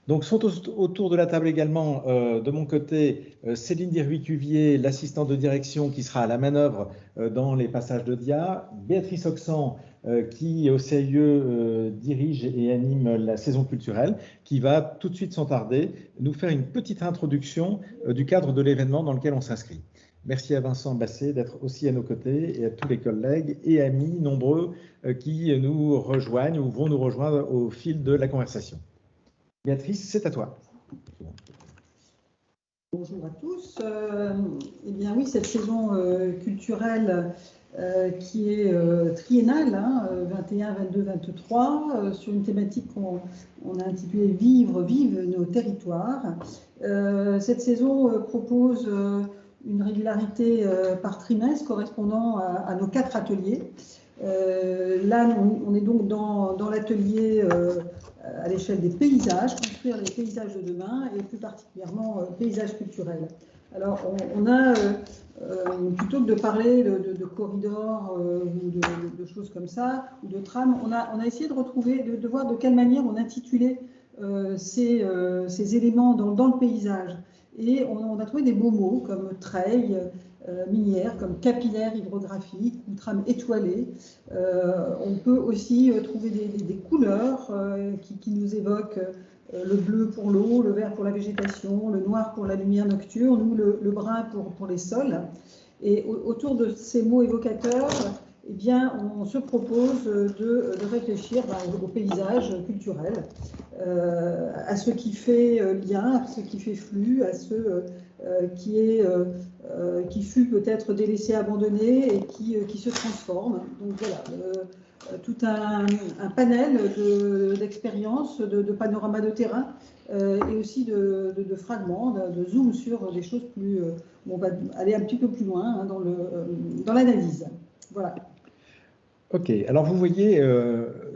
Donc, sont autour de la table également, de mon côté, Céline Dirhuy-Cuvier, l'assistante de direction qui sera à la manœuvre dans les passages de dia, Béatrice Oxan, qui au CIE dirige et anime la saison culturelle, qui va tout de suite sans tarder nous faire une petite introduction du cadre de l'événement dans lequel on s'inscrit. Merci à Vincent Basset d'être aussi à nos côtés et à tous les collègues et amis nombreux qui nous rejoignent ou vont nous rejoindre au fil de la conversation. Béatrice, c'est à toi. Bonjour à tous. Eh bien oui, cette saison culturelle qui est triennale, 21, 22, 23, sur une thématique qu'on a intitulée « Vivre, vive nos territoires ». Cette saison propose une régularité par trimestre correspondant à nos 4 ateliers. Là, on est donc dans l'atelier à l'échelle des paysages, construire les paysages de demain et plus particulièrement paysages culturels. Alors, on a, plutôt que de parler de corridors ou de choses comme ça, ou de trams, on a essayé de retrouver, de voir de quelle manière on intitulait ces éléments dans le paysage. Et on a trouvé des beaux mots comme treilles, minière, comme capillaire hydrographique ou trame étoilée. On peut aussi trouver des couleurs qui nous évoquent le bleu pour l'eau, le vert pour la végétation, le noir pour la lumière nocturne ou le brun pour les sols. Et autour de ces mots évocateurs, eh bien, on se propose de réfléchir au paysage culturel, à ce qui fait lien, à ce qui fait flux, à ce qui fut peut-être délaissé, abandonné et qui se transforme. Donc voilà, tout un panel d'expériences, de panoramas de terrain et aussi de fragments, de zoom sur des choses plus... on va aller un petit peu plus loin dans l'analyse. Voilà. Ok, alors vous voyez,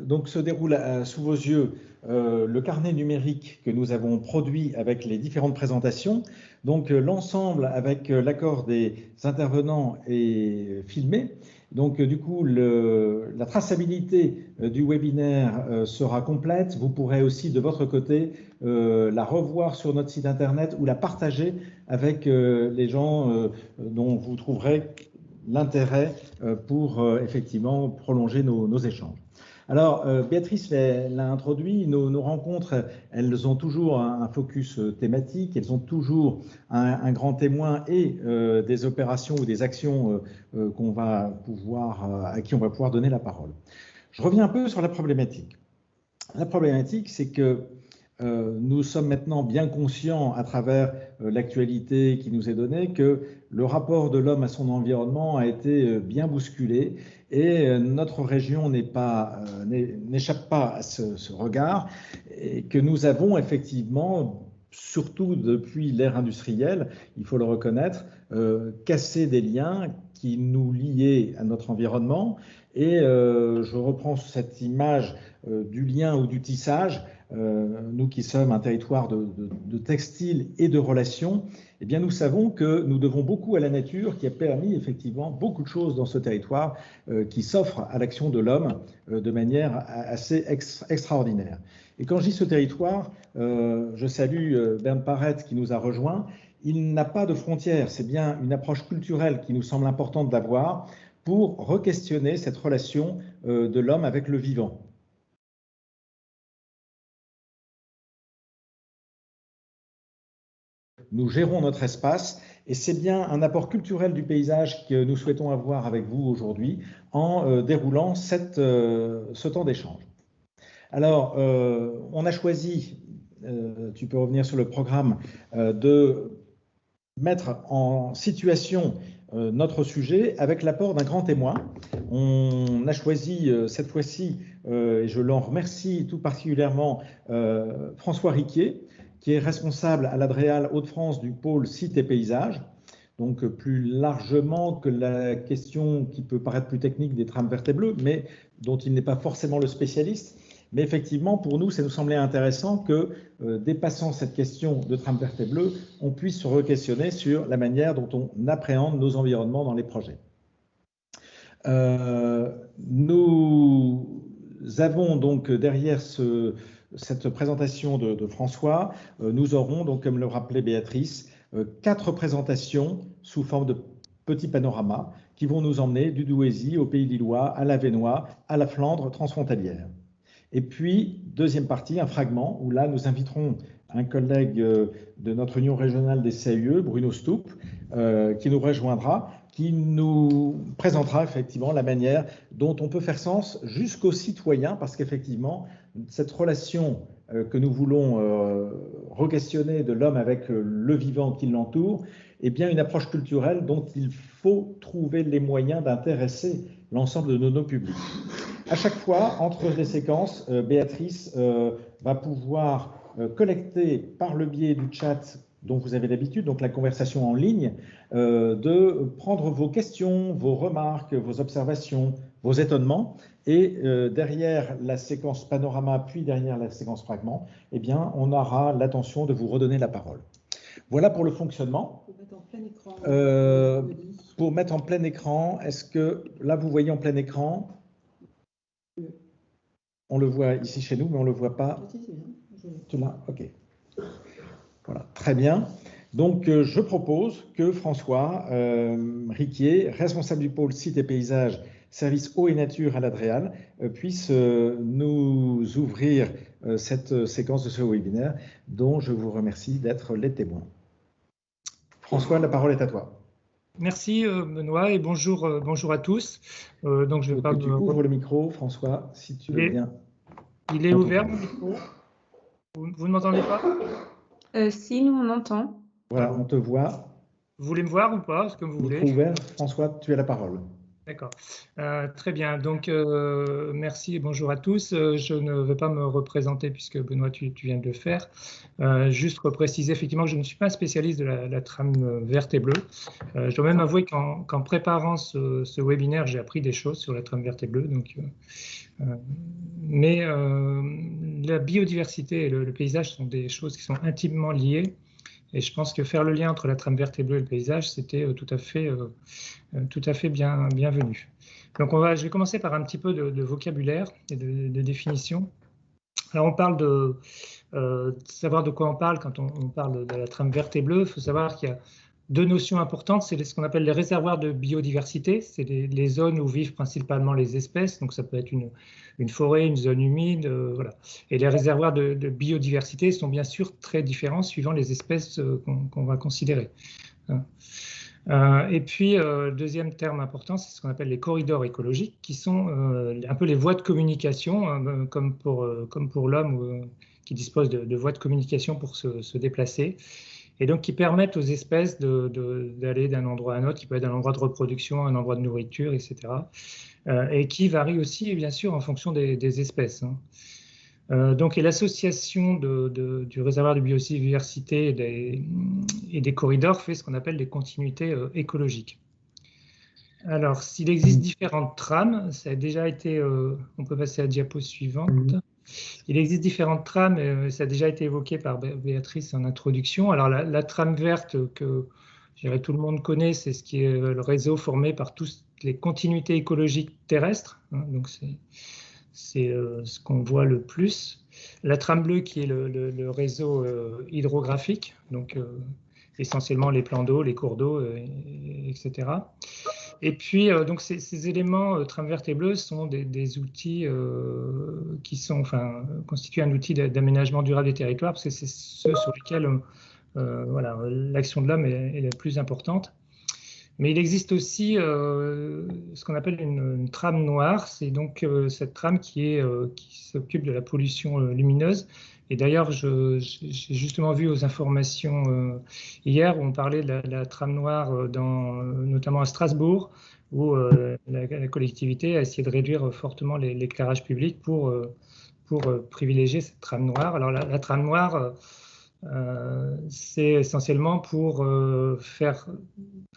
donc se déroule sous vos yeux le carnet numérique que nous avons produit avec les différentes présentations. Donc l'ensemble avec l'accord des intervenants est filmé. Donc du coup, la traçabilité du webinaire sera complète. Vous pourrez aussi de votre côté la revoir sur notre site internet ou la partager avec les gens dont vous trouverez l'intérêt pour effectivement prolonger nos échanges. Alors, Béatrice l'a introduit, nos rencontres, elles ont toujours un focus thématique, elles ont toujours un grand témoin et des opérations ou des actions à qui on va pouvoir donner la parole. Je reviens un peu sur la problématique. La problématique, c'est que nous sommes maintenant bien conscients à travers l'actualité qui nous est donnée que le rapport de l'homme à son environnement a été bien bousculé et notre région n'échappe pas à ce regard et que nous avons effectivement, surtout depuis l'ère industrielle, il faut le reconnaître, cassé des liens qui nous liaient à notre environnement. Et je reprends cette image du lien ou du tissage. Nous qui sommes un territoire de textile et de relations, eh bien nous savons que nous devons beaucoup à la nature qui a permis effectivement beaucoup de choses dans ce territoire qui s'offre à l'action de l'homme de manière assez extraordinaire. Et quand je dis ce territoire, je salue Bernd Parrett qui nous a rejoints. Il n'a pas de frontières, c'est bien une approche culturelle qui nous semble importante d'avoir pour re-questionner cette relation de l'homme avec le vivant. Nous gérons notre espace et c'est bien un apport culturel du paysage que nous souhaitons avoir avec vous aujourd'hui en déroulant ce temps d'échange. Alors, on a choisi, tu peux revenir sur le programme, de mettre en situation notre sujet avec l'apport d'un grand témoin. On a choisi cette fois-ci, et je l'en remercie tout particulièrement, François Riquier, qui est responsable à l'Adréal Hauts-de-France du pôle Sites et Paysages. Donc plus largement que la question qui peut paraître plus technique des trames vertes et bleues, mais dont il n'est pas forcément le spécialiste. Mais effectivement, pour nous, ça nous semblait intéressant que, dépassant cette question de trame verte et bleue, on puisse se re-questionner sur la manière dont on appréhende nos environnements dans les projets. Nous avons donc derrière cette présentation de François, nous aurons, donc, comme le rappelait Béatrice, 4 présentations sous forme de petits panoramas qui vont nous emmener du Douaisis au Pays Lillois, à l'Avesnois, à la Flandre transfrontalière. Et puis, deuxième partie, un fragment où là, nous inviterons un collègue de notre union régionale des CAUE, Bruno Stoup, qui nous rejoindra, qui nous présentera effectivement la manière dont on peut faire sens jusqu'aux citoyens, parce qu'effectivement, cette relation que nous voulons re-questionner de l'homme avec le vivant qui l'entoure, est bien une approche culturelle dont il faut trouver les moyens d'intéresser l'ensemble de nos publics. À chaque fois, entre les séquences, Béatrice va pouvoir collecter par le biais du chat dont vous avez l'habitude, donc la conversation en ligne, de prendre vos questions, vos remarques, vos observations, vos étonnements, et derrière la séquence panorama, puis derrière la séquence fragment, eh bien, on aura l'attention de vous redonner la parole. Voilà pour le fonctionnement. Pour mettre en plein écran. Pour mettre en plein écran, est-ce que là vous voyez en plein écran? On le voit ici chez nous, mais on ne le voit pas. Tu l'as? Ok. Voilà, très bien. Donc, je propose que François Riquier, responsable du pôle site et paysage, service eau et nature à l'Adréal, puisse nous ouvrir cette séquence de ce webinaire dont je vous remercie d'être les témoins. François, la parole est à toi. Merci Benoît et bonjour, bonjour à tous. Donc je vais pas tu ouvres le micro, François, si tu veux bien. Il est ouvert mon micro. Vous ne m'entendez pas? Si, nous on entend. Voilà, on te voit. Vous voulez me voir ou pas? Ce que vous voulez. Micro ouvert, François, tu as la parole. D'accord. Très bien. Donc, merci et bonjour à tous. Je ne vais pas me représenter puisque Benoît, tu viens de le faire. Juste repréciser effectivement que je ne suis pas un spécialiste de la trame verte et bleue. Je dois même avouer qu'en préparant ce webinaire, j'ai appris des choses sur la trame verte et bleue. Donc, mais la biodiversité et le paysage sont des choses qui sont intimement liées. Et je pense que faire le lien entre la trame verte et bleue et le paysage, c'était tout à fait bienvenu. Donc je vais commencer par un petit peu de vocabulaire et de définition. Alors on parle de savoir de quoi on parle quand on parle de la trame verte et bleue. Il faut savoir qu'il y a deux notions importantes, c'est ce qu'on appelle les réservoirs de biodiversité, c'est les zones où vivent principalement les espèces, donc ça peut être une forêt, une zone humide, voilà. Et les réservoirs de biodiversité sont bien sûr très différents suivant les espèces qu'on va considérer. Et puis, deuxième terme important, c'est ce qu'on appelle les corridors écologiques, qui sont un peu les voies de communication, comme pour l'homme qui dispose de voies de communication pour se déplacer. Et donc qui permettent aux espèces d'aller d'un endroit à un autre, qui peut être un endroit de reproduction, un endroit de nourriture, etc. Et qui varient aussi, bien sûr, en fonction des espèces. Donc, l'association du réservoir de biodiversité et des corridors fait ce qu'on appelle des continuités écologiques. Alors, s'il existe différentes trames, ça a déjà été, on peut passer à la diapo suivante. Il existe différentes trames, et ça a déjà été évoqué par Béatrice en introduction. Alors la trame verte que je dirais, tout le monde connaît, c'est ce qui est le réseau formé par toutes les continuités écologiques terrestres. Donc c'est ce qu'on voit le plus. La trame bleue qui est le réseau hydrographique, donc essentiellement les plans d'eau, les cours d'eau, etc. Et puis, donc ces éléments, trame verte et bleue, sont des outils qui constituent un outil d'aménagement durable des territoires, parce que c'est ceux sur lesquels voilà, l'action de l'homme est la plus importante. Mais il existe aussi ce qu'on appelle une trame noire, c'est donc cette trame qui s'occupe de la pollution lumineuse. Et d'ailleurs, j'ai justement vu aux informations hier où on parlait de la trame noire, notamment à Strasbourg, où la collectivité a essayé de réduire fortement l'éclairage public pour privilégier cette trame noire. Alors la trame noire, c'est essentiellement pour faire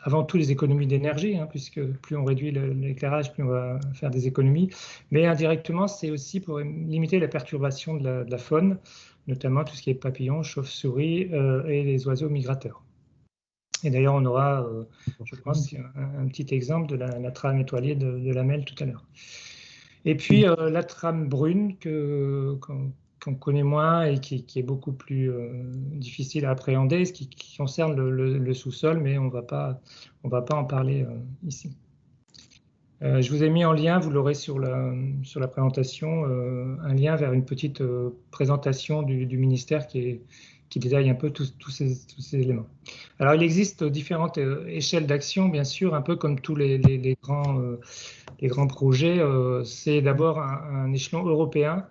avant tout les économies d'énergie, puisque plus on réduit l'éclairage, plus on va faire des économies. Mais indirectement, c'est aussi pour limiter la perturbation de la faune, notamment tout ce qui est papillons, chauves-souris et les oiseaux migrateurs. Et d'ailleurs, on aura, je pense, un petit exemple de la trame étoilée de Lamel tout à l'heure. Et puis, la trame brune que qu'on connaît moins et qui est beaucoup plus difficile à appréhender, ce qui concerne le sous-sol, mais on va pas en parler ici. Je vous ai mis en lien, vous l'aurez sur la présentation, un lien vers une petite présentation du ministère qui détaille un peu tous ces éléments. Alors, il existe différentes échelles d'action, bien sûr, un peu comme tous les grands projets. C'est d'abord un échelon européen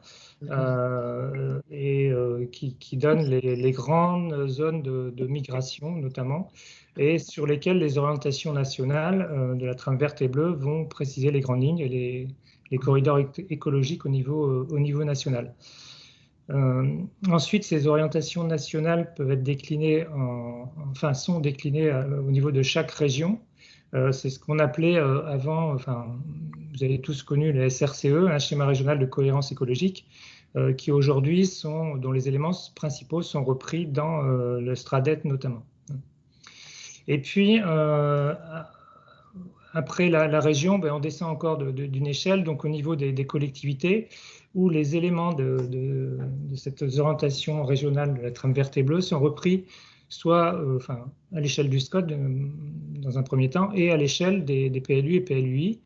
qui donne les grandes zones de migration, notamment, et sur lesquelles les orientations nationales de la trame verte et bleue vont préciser les grandes lignes et les corridors écologiques au niveau national. Ensuite, ces orientations nationales peuvent être déclinées, sont déclinées au niveau de chaque région. C'est ce qu'on appelait avant, vous avez tous connu le SRCE, un schéma régional de cohérence écologique, qui aujourd'hui dont les éléments principaux sont repris dans le STRADET notamment. Et puis, après la région, on descend encore d'une échelle, donc au niveau des collectivités, où les éléments de cette orientation régionale de la trame verte et bleue sont repris soit à l'échelle du SCOT dans un premier temps, et à l'échelle des PLU et PLUI,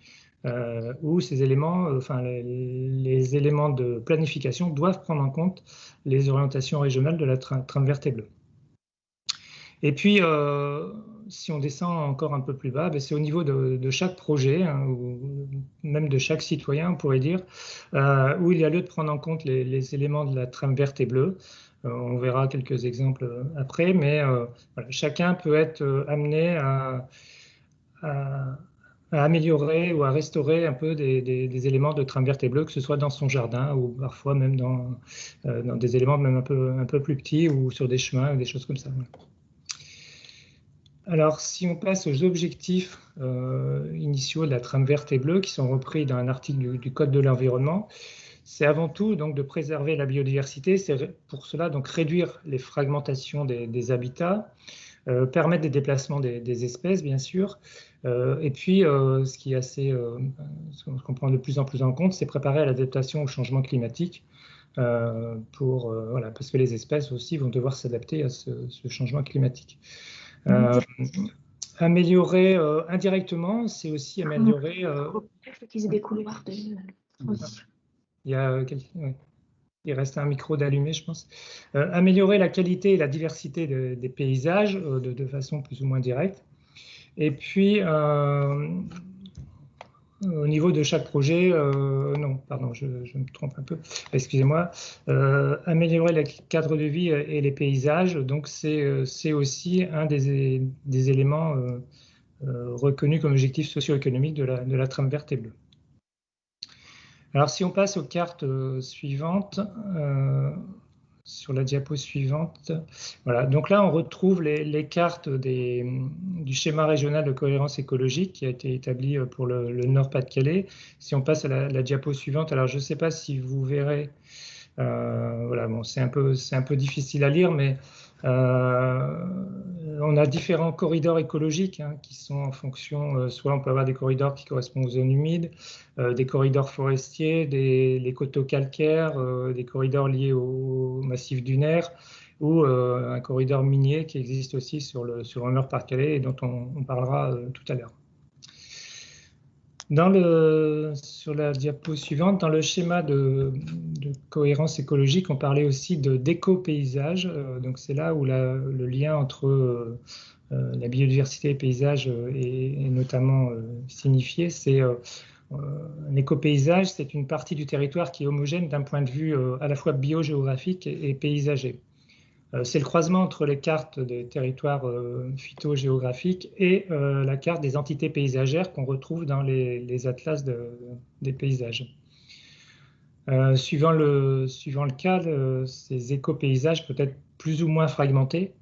où ces éléments, les éléments de planification doivent prendre en compte les orientations régionales de la trame verte et bleue. Et puis, si on descend encore un peu plus bas, c'est au niveau de chaque projet, ou même de chaque citoyen, on pourrait dire, où il y a lieu de prendre en compte les éléments de la trame verte et bleue. On verra quelques exemples après, mais voilà, chacun peut être amené à améliorer ou à restaurer un peu des éléments de trame verte et bleue, que ce soit dans son jardin ou parfois même dans des éléments même un peu plus petits ou sur des chemins ou des choses comme ça. Voilà. Alors, si on passe aux objectifs initiaux de la trame verte et bleue, qui sont repris dans un article du Code de l'environnement, c'est avant tout donc, de préserver la biodiversité. C'est pour cela donc réduire les fragmentations des habitats, permettre des déplacements des espèces, bien sûr. Et puis, ce qui est ce qu'on prend de plus en plus en compte, c'est préparer à l'adaptation au changement climatique. Parce que les espèces aussi vont devoir s'adapter à ce changement climatique. Améliorer indirectement, c'est aussi améliorer. Il faut qu'ils aient des couloirs de transition. Il reste un micro d'allumé, je pense. Améliorer la qualité et la diversité des paysages de façon plus ou moins directe. Et puis, au niveau de chaque projet, non, pardon, je me trompe un peu, excusez-moi, améliorer le cadre de vie et les paysages, donc c'est aussi un des éléments reconnus comme objectifs socio-économiques de la trame verte et bleue. Alors si on passe aux cartes suivantes, sur la diapo suivante, voilà. Donc là on retrouve les cartes du schéma régional de cohérence écologique qui a été établi pour le Nord-Pas-de-Calais. Si on passe à la diapo suivante, alors je ne sais pas si vous verrez, voilà, bon, c'est un peu difficile à lire, mais on a différents corridors écologiques qui sont en fonction, soit on peut avoir des corridors qui correspondent aux zones humides, des corridors forestiers, les coteaux calcaires, des corridors liés au massif dunaire, ou un corridor minier qui existe aussi sur le Nord-Pas-de-Calais et dont on parlera tout à l'heure. Sur la diapo suivante, dans le schéma de cohérence écologique, on parlait aussi d'éco-paysage. Donc c'est là où le lien entre la biodiversité et le paysage est notamment signifié. C'est un éco-paysage, c'est une partie du territoire qui est homogène d'un point de vue à la fois biogéographique et paysager. C'est le croisement entre les cartes des territoires phytogéographiques et la carte des entités paysagères qu'on retrouve dans les atlas des paysages. Suivant le cas, ces éco-paysages peuvent être plus ou moins fragmentés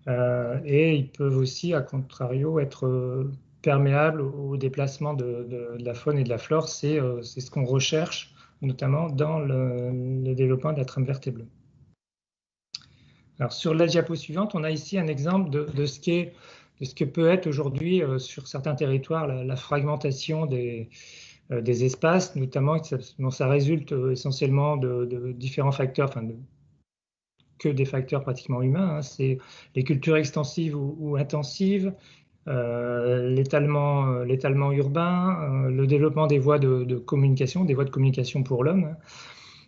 et ils peuvent aussi, à contrario, être perméables au déplacement de la faune et de la flore. C'est ce qu'on recherche, notamment dans le développement de la trame verte et bleue. Alors, sur la diapo suivante, on a ici un exemple de ce que peut être aujourd'hui sur certains territoires la fragmentation des des espaces, notamment dont ça résulte essentiellement de différents facteurs, enfin que des facteurs pratiquement humains, hein. C'est les cultures extensives ou intensives, l'étalement urbain, le développement des voies de communication, des voies de communication pour l'homme,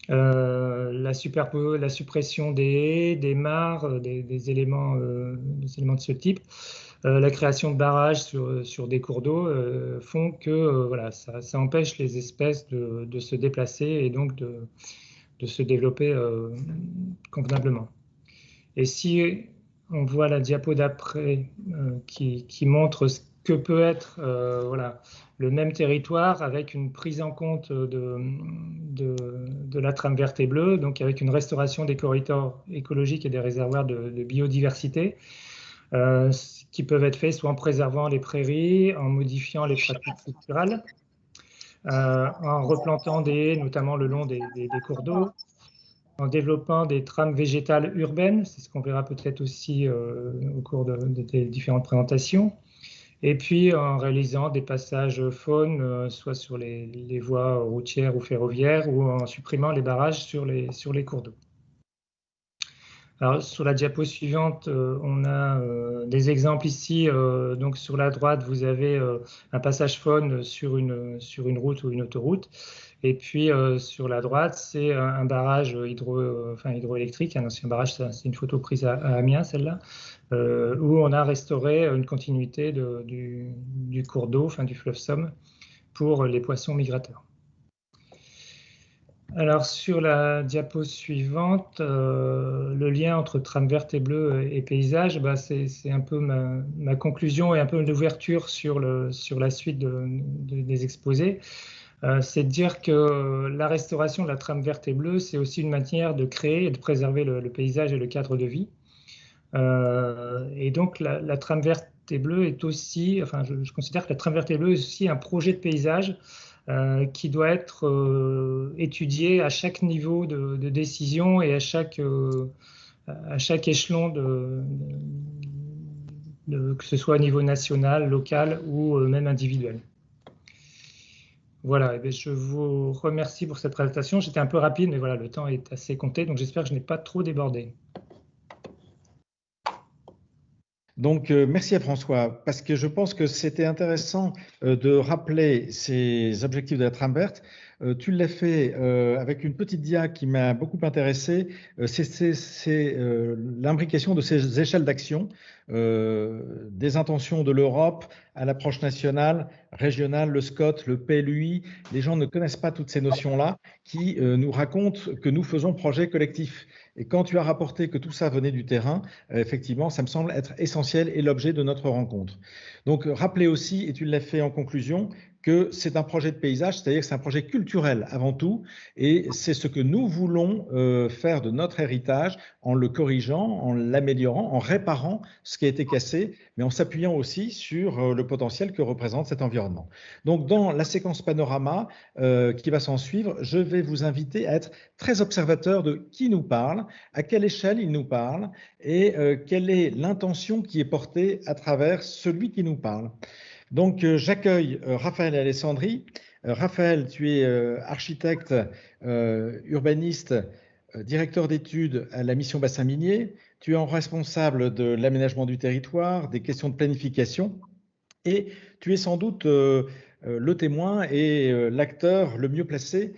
la suppression des haies, des mares, des éléments de ce type, la création de barrages sur des cours d'eau font que voilà, ça empêche les espèces de se déplacer et donc de se développer convenablement. Et si on voit la diapo d'après qui montre ce que peut être voilà, le même territoire avec une prise en compte de la trame verte et bleue, donc avec une restauration des corridors écologiques et des réservoirs de biodiversité, qui peuvent être faits soit en préservant les prairies, en modifiant les pratiques structurales, en replantant des haies, notamment le long des cours d'eau, en développant des trames végétales urbaines, c'est ce qu'on verra peut-être aussi au cours des différentes présentations, et puis en réalisant des passages faune, soit sur les voies routières ou ferroviaires, ou en supprimant les barrages sur les cours d'eau. Alors, sur la diapo suivante, on a des exemples ici. Donc, sur la droite, vous avez un passage faune sur une route ou une autoroute. Et puis, sur la droite, c'est un barrage hydroélectrique, un ancien barrage. C'est une photo prise à Amiens, celle-là, où on a restauré une continuité du cours d'eau, du fleuve Somme, pour les poissons migrateurs. Alors, sur la diapo suivante, le lien entre trame verte et bleue et paysage, c'est un peu ma conclusion et un peu l'ouverture sur la suite des exposés. C'est de dire que la restauration de la trame verte et bleue, c'est aussi une manière de créer et de préserver le paysage et le cadre de vie. Et donc, la trame verte et bleue est aussi, enfin, je considère que la trame verte et bleue est aussi un projet de paysage qui doit être étudié à chaque niveau de décision et à chaque échelon, que ce soit au niveau national, local ou même individuel. Voilà, je vous remercie pour cette présentation. J'étais un peu rapide, mais voilà, le temps est assez compté, donc j'espère que je n'ai pas trop débordé. Donc, merci à François, parce que je pense que c'était intéressant de rappeler ces objectifs de la trame verte. Tu l'as fait avec une petite dia qui m'a beaucoup intéressé. C'est l'imbrication de ces échelles d'action, des intentions de l'Europe à l'approche nationale, régionale, le SCOT, le PLUI. Les gens ne connaissent pas toutes ces notions-là qui nous racontent que nous faisons projet collectif. Et quand tu as rapporté que tout ça venait du terrain, effectivement, ça me semble être essentiel et l'objet de notre rencontre. Donc, rappelez aussi, et tu l'as fait en conclusion, que c'est un projet de paysage, c'est-à-dire que c'est un projet culturel avant tout, et c'est ce que nous voulons faire de notre héritage en le corrigeant, en l'améliorant, en réparant ce qui a été cassé, mais en s'appuyant aussi sur le potentiel que représente cet environnement. Donc, dans la séquence panorama qui va s'en suivre, je vais vous inviter à être très observateur de qui nous parle, à quelle échelle il nous parle et quelle est l'intention qui est portée à travers celui qui nous parle. Donc, j'accueille Raphaël Alessandri. Raphaël, tu es architecte, urbaniste, directeur d'études à la mission Bassin Minier. Tu es en responsable de l'aménagement du territoire, des questions de planification et tu es sans doute le témoin et l'acteur le mieux placé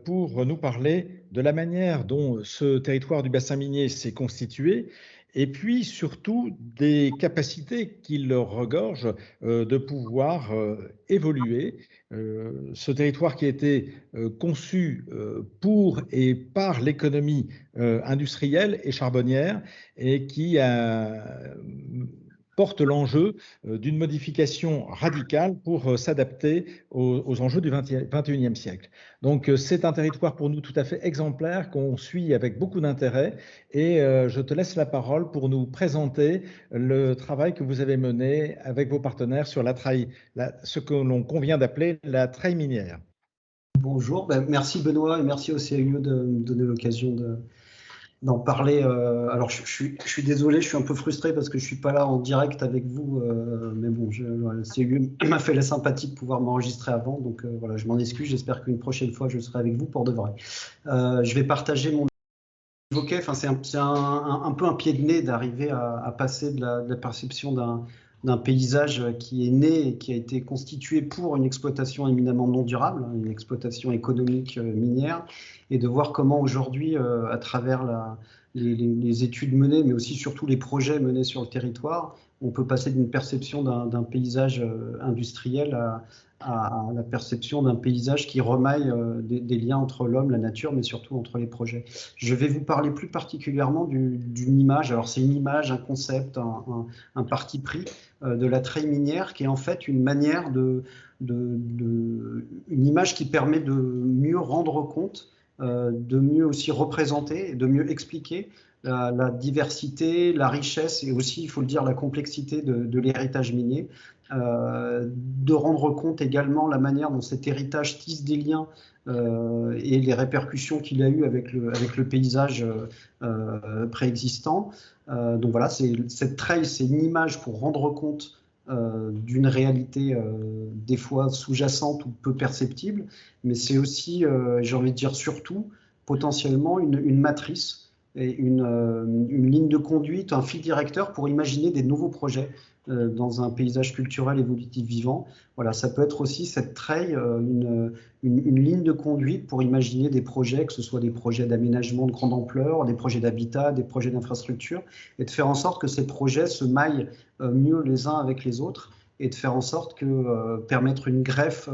pour nous parler de la manière dont ce territoire du bassin minier s'est constitué et puis surtout des capacités qu'il regorge de pouvoir évoluer. Ce territoire qui a été conçu pour et par l'économie industrielle et charbonnière et qui porte l'enjeu d'une modification radicale pour s'adapter aux enjeux du XXIe siècle. Donc c'est un territoire pour nous tout à fait exemplaire qu'on suit avec beaucoup d'intérêt et je te laisse la parole pour nous présenter le travail que vous avez mené avec vos partenaires sur ce que l'on convient d'appeler la treille minière. Bonjour, merci Benoît et merci au CAUE de me donner l'occasion d'en parler. Alors, je suis désolé, je suis un peu frustré parce que je ne suis pas là en direct avec vous, mais bon, voilà, CU m'a fait la sympathie de pouvoir m'enregistrer avant, donc voilà, je m'en excuse. J'espère qu'une prochaine fois, je serai avec vous pour de vrai. Je vais partager mon évoqué, enfin, c'est un peu un pied de nez d'arriver à passer de la perception d'un paysage qui est né et qui a été constitué pour une exploitation éminemment non durable, une exploitation économique minière, et de voir comment aujourd'hui, à travers les études menées, mais aussi surtout les projets menés sur le territoire, on peut passer d'une perception d'un paysage industriel à la perception d'un paysage qui remaille des liens entre l'homme, la nature, mais surtout entre les projets. Je vais vous parler plus particulièrement d'une image. Alors c'est une image, un concept, un parti pris de la treille minière qui est en fait une manière une image qui permet de mieux rendre compte, de mieux aussi représenter, de mieux expliquer la diversité, la richesse et aussi, il faut le dire, la complexité de l'héritage minier. De rendre compte également la manière dont cet héritage tisse des liens et les répercussions qu'il a eu avec le paysage préexistant. Donc voilà, cette treille, c'est une image pour rendre compte d'une réalité des fois sous-jacente ou peu perceptible, mais c'est aussi, j'ai envie de dire surtout, potentiellement une matrice et une ligne de conduite, un fil directeur pour imaginer des nouveaux projets dans un paysage culturel évolutif vivant. Voilà, ça peut être aussi cette treille, une ligne de conduite pour imaginer des projets, que ce soit des projets d'aménagement de grande ampleur, des projets d'habitat, des projets d'infrastructure, et de faire en sorte que ces projets se maillent mieux les uns avec les autres, et de faire en sorte que permettre une greffe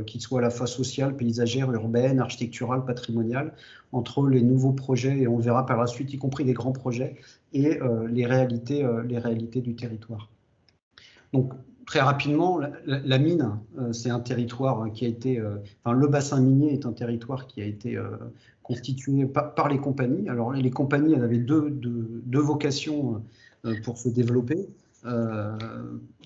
qui soit à la fois sociale, paysagère, urbaine, architecturale, patrimoniale, entre les nouveaux projets, et on verra par la suite, y compris les grands projets, et les réalités du territoire. Donc, très rapidement, la mine, c'est un territoire qui a été... enfin, le bassin minier est un territoire qui a été constitué par les compagnies. Alors, les compagnies, elles avaient deux vocations pour se développer,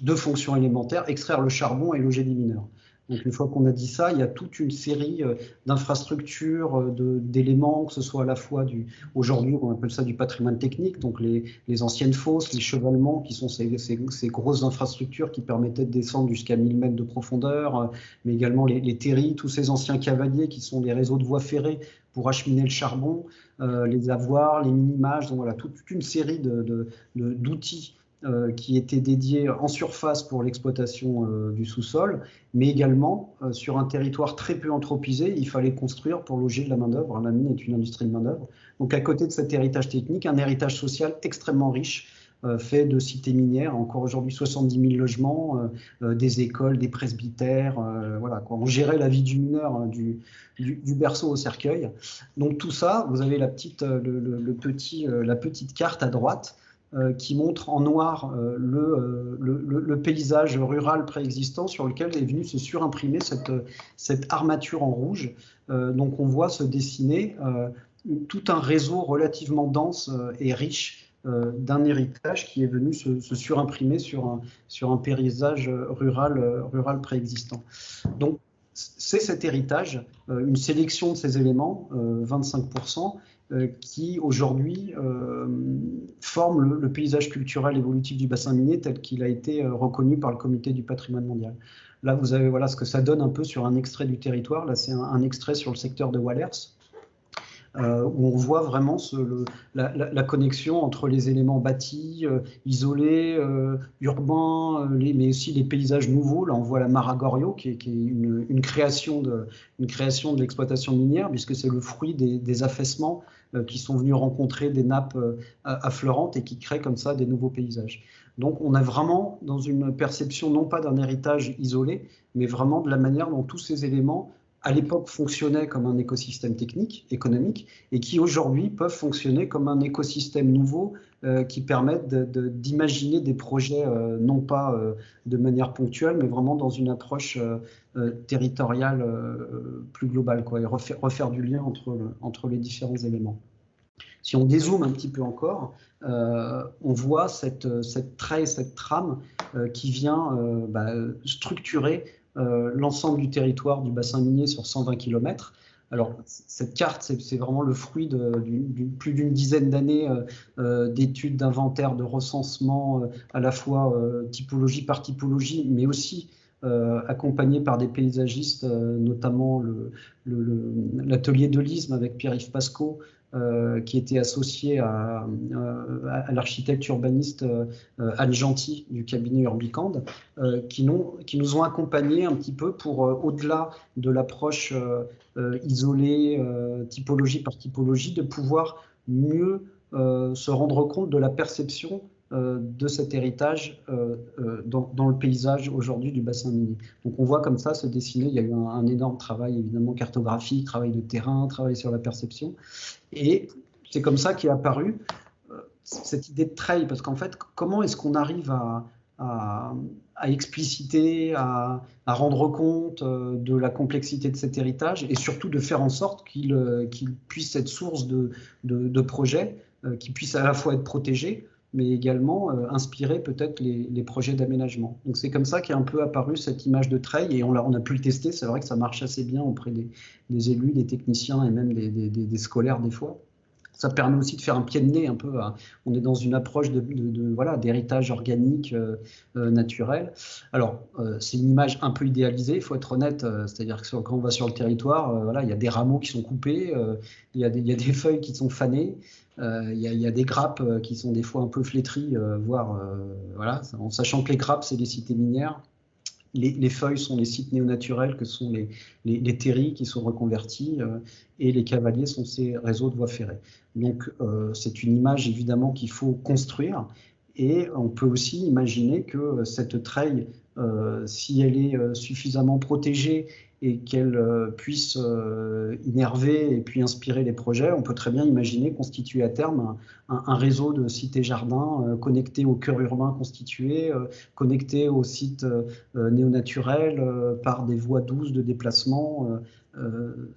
deux fonctions élémentaires, extraire le charbon et loger les mineurs. Donc, une fois qu'on a dit ça, il y a toute une série d'infrastructures, d'éléments, que ce soit à la fois aujourd'hui, on appelle ça du patrimoine technique, donc les anciennes fosses, les chevalements, qui sont ces grosses infrastructures qui permettaient de descendre jusqu'à 1000 mètres de profondeur, mais également les terris, tous ces anciens cavaliers qui sont des réseaux de voies ferrées pour acheminer le charbon, les avoirs, les mini-mages, donc voilà, toute une série d'outils qui était dédié en surface pour l'exploitation du sous-sol, mais également sur un territoire très peu anthropisé, il fallait construire pour loger de la main-d'œuvre. La mine est une industrie de main-d'œuvre. Donc à côté de cet héritage technique, un héritage social extrêmement riche, fait de cités minières, encore aujourd'hui 70 000 logements, des écoles, des presbytères, voilà, quoi. On gérait la vie du mineur, hein, du berceau au cercueil. Donc tout ça, vous avez la petite carte à droite, qui montre en noir le paysage rural préexistant sur lequel est venue se surimprimer cette armature en rouge. Donc on voit se dessiner tout un réseau relativement dense et riche d'un héritage qui est venu se surimprimer sur un paysage rural préexistant. Donc c'est cet héritage, une sélection de ces éléments, 25%, qui aujourd'hui forme le paysage culturel évolutif du bassin minier tel qu'il a été reconnu par le Comité du patrimoine mondial. Là, vous avez voilà ce que ça donne un peu sur un extrait du territoire. Là, c'est un extrait sur le secteur de Wallers, où on voit vraiment la connexion entre les éléments bâtis, isolés, urbains, mais aussi les paysages nouveaux. Là, on voit la Maragorio, qui est une création de l'exploitation minière, puisque c'est le fruit des affaissements qui sont venus rencontrer des nappes affleurantes et qui créent comme ça des nouveaux paysages. Donc, on a vraiment dans une perception non pas d'un héritage isolé, mais vraiment de la manière dont tous ces éléments à l'époque fonctionnaient comme un écosystème technique, économique, et qui aujourd'hui peuvent fonctionner comme un écosystème nouveau qui permettent d'imaginer des projets non pas de manière ponctuelle, mais vraiment dans une approche territoriale plus globale, quoi, et refaire du lien entre les différents éléments. Si on dézoome un petit peu encore, on voit cette treille, cette trame qui vient structurer l'ensemble du territoire du bassin minier sur 120 km. Alors, cette carte, c'est vraiment le fruit plus d'une dizaine d'années d'études, d'inventaire, de recensement, à la fois typologie par typologie, mais aussi accompagné par des paysagistes, notamment l'atelier de l'ISM avec Pierre-Yves Pascot, qui était associé à l'architecte urbaniste Anne Gentil du cabinet Urbicand, qui nous ont accompagnés un petit peu pour, au-delà de l'approche isolée, typologie par typologie, de pouvoir mieux se rendre compte de la perception de cet héritage dans le paysage aujourd'hui du bassin minier. Donc on voit comme ça se dessiner, il y a eu un énorme travail évidemment cartographique, travail de terrain, travail sur la perception, et c'est comme ça qu'est apparue cette idée de trail, parce qu'en fait, comment est-ce qu'on arrive à expliciter, à rendre compte de la complexité de cet héritage, et surtout de faire en sorte qu'il puisse être source de projets, qui puissent à la fois être protégés, mais également inspirer peut-être les projets d'aménagement. Donc c'est comme ça qu'est un peu apparue cette image de trail, et on a pu le tester. C'est vrai que ça marche assez bien auprès des élus, des techniciens et même des scolaires des fois. Ça permet aussi de faire un pied de nez un peu. On est dans une approche voilà, d'héritage organique, naturel. Alors, c'est une image un peu idéalisée, il faut être honnête. C'est-à-dire que quand on va sur le territoire, voilà, il y a des rameaux qui sont coupés, il y a des feuilles qui sont fanées, il y a des grappes qui sont des fois un peu flétries, voire, voilà, en sachant que les grappes, c'est des cités minières. Les feuilles sont les sites néonaturels que sont les terris qui sont reconvertis, et les cavaliers sont ces réseaux de voies ferrées. Donc c'est une image évidemment qu'il faut construire, et on peut aussi imaginer que cette treille, si elle est suffisamment protégée et qu'elle puisse innerver et puis inspirer les projets, on peut très bien imaginer constituer à terme un réseau de cités-jardins connectés au cœur urbain constitué, connectés aux sites néonaturels par des voies douces de déplacement,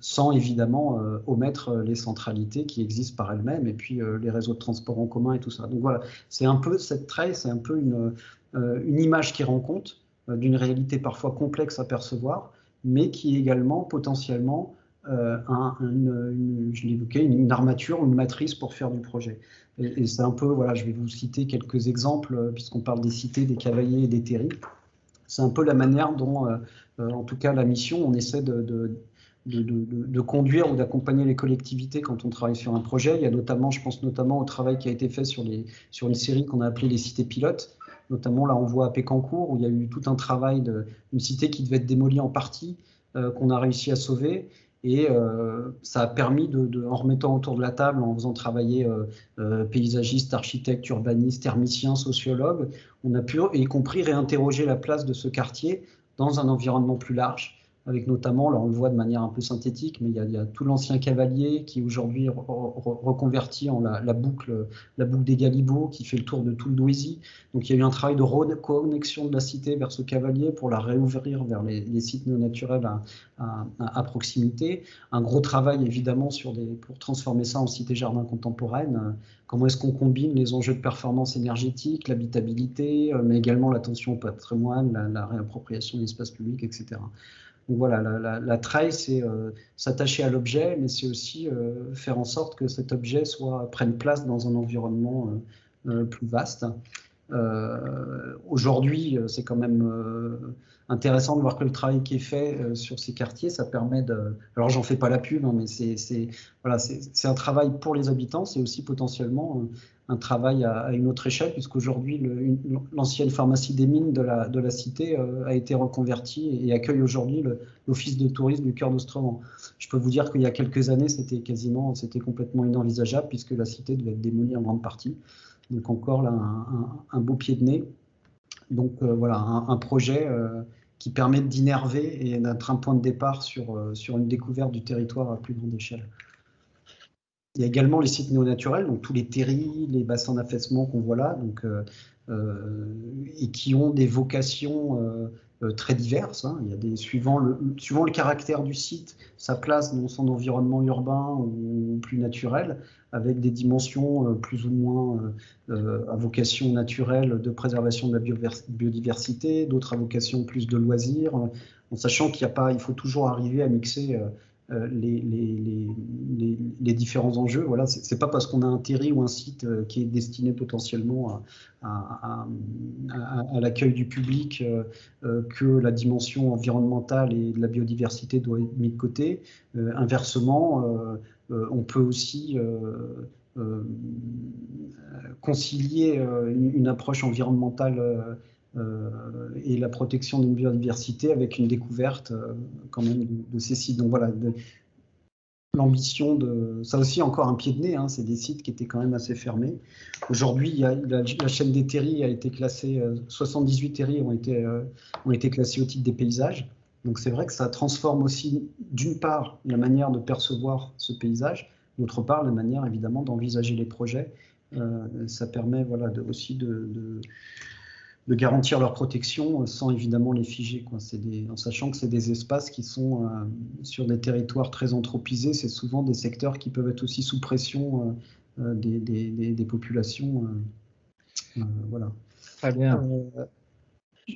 sans évidemment omettre les centralités qui existent par elles-mêmes, et puis les réseaux de transport en commun et tout ça. Donc voilà, c'est un peu cette treille, c'est un peu une image qui rend compte d'une réalité parfois complexe à percevoir, mais qui est également potentiellement, je l'évoquais, une armature, une matrice pour faire du projet. Et c'est un peu, voilà, je vais vous citer quelques exemples, puisqu'on parle des cités, des cavaliers et des terris. C'est un peu la manière dont, en tout cas, la mission, on essaie de conduire ou d'accompagner les collectivités quand on travaille sur un projet. Il y a notamment, je pense notamment au travail qui a été fait sur une série qu'on a appelée les cités pilotes. Notamment, là, on voit à Pécancourt, où il y a eu tout un travail d'une cité qui devait être démolie en partie, qu'on a réussi à sauver. Et ça a permis, en remettant autour de la table, en faisant travailler paysagistes, architectes, urbanistes, thermiciens, sociologues, on a pu, y compris, réinterroger la place de ce quartier dans un environnement plus large, avec notamment, là on le voit de manière un peu synthétique, mais il y a tout l'ancien cavalier qui est aujourd'hui reconverti en la boucle des Galibots, qui fait le tour de tout le Douaisis. Donc il y a eu un travail de reconnexion de la cité vers ce cavalier pour la réouvrir vers les sites néonaturels à proximité. Un gros travail évidemment pour transformer ça en cité-jardin contemporaine. Comment est-ce qu'on combine les enjeux de performance énergétique, l'habitabilité, mais également l'attention au patrimoine, la réappropriation de l'espace public, etc. Donc voilà, la trail, c'est s'attacher à l'objet, mais c'est aussi faire en sorte que cet objet prenne place dans un environnement plus vaste. Aujourd'hui, c'est quand même intéressant de voir que le travail qui est fait sur ces quartiers, ça permet alors j'en fais pas la pub, hein, mais c'est un travail pour les habitants, c'est aussi potentiellement un travail à une autre échelle, puisqu'aujourd'hui l'ancienne pharmacie des mines de la cité a été reconvertie et accueille aujourd'hui l'office de tourisme du cœur d'Ostrevent. Je peux vous dire qu'il y a quelques années, c'était complètement inenvisageable, puisque la cité devait être démolie en grande partie. Donc encore là, un beau pied de nez. Donc voilà, un projet qui permet d'innerver et d'être un point de départ sur une découverte du territoire à plus grande échelle. Il y a également les sites néonaturels, donc tous les terris, les bassins d'affaissement qu'on voit là, donc, et qui ont des vocations très diverses. Hein. Il y a suivant le caractère du site, sa place dans son environnement urbain ou plus naturel, avec des dimensions plus ou moins à vocation naturelle de préservation de la biodiversité, d'autres à vocation plus de loisirs, en sachant il faut toujours arriver à mixer les différents enjeux. Voilà, c'est pas parce qu'on a un terri ou un site qui est destiné potentiellement à l'accueil du public que la dimension environnementale et de la biodiversité doit être mise de côté. Inversement, on peut aussi concilier une approche environnementale et la protection d'une biodiversité avec une découverte quand même de ces sites. Donc voilà, l'ambition de... Ça aussi encore un pied de nez, hein, c'est des sites qui étaient quand même assez fermés. Aujourd'hui, la chaîne des terris a été classée, 78 terris ont été classés au titre des paysages. Donc c'est vrai que ça transforme aussi d'une part la manière de percevoir ce paysage, d'autre part la manière évidemment d'envisager les projets. Ça permet voilà, aussi de garantir leur protection sans évidemment les figer, quoi. En sachant que c'est des espaces qui sont sur des territoires très anthropisés, c'est souvent des secteurs qui peuvent être aussi sous pression des populations. Voilà. Très bien.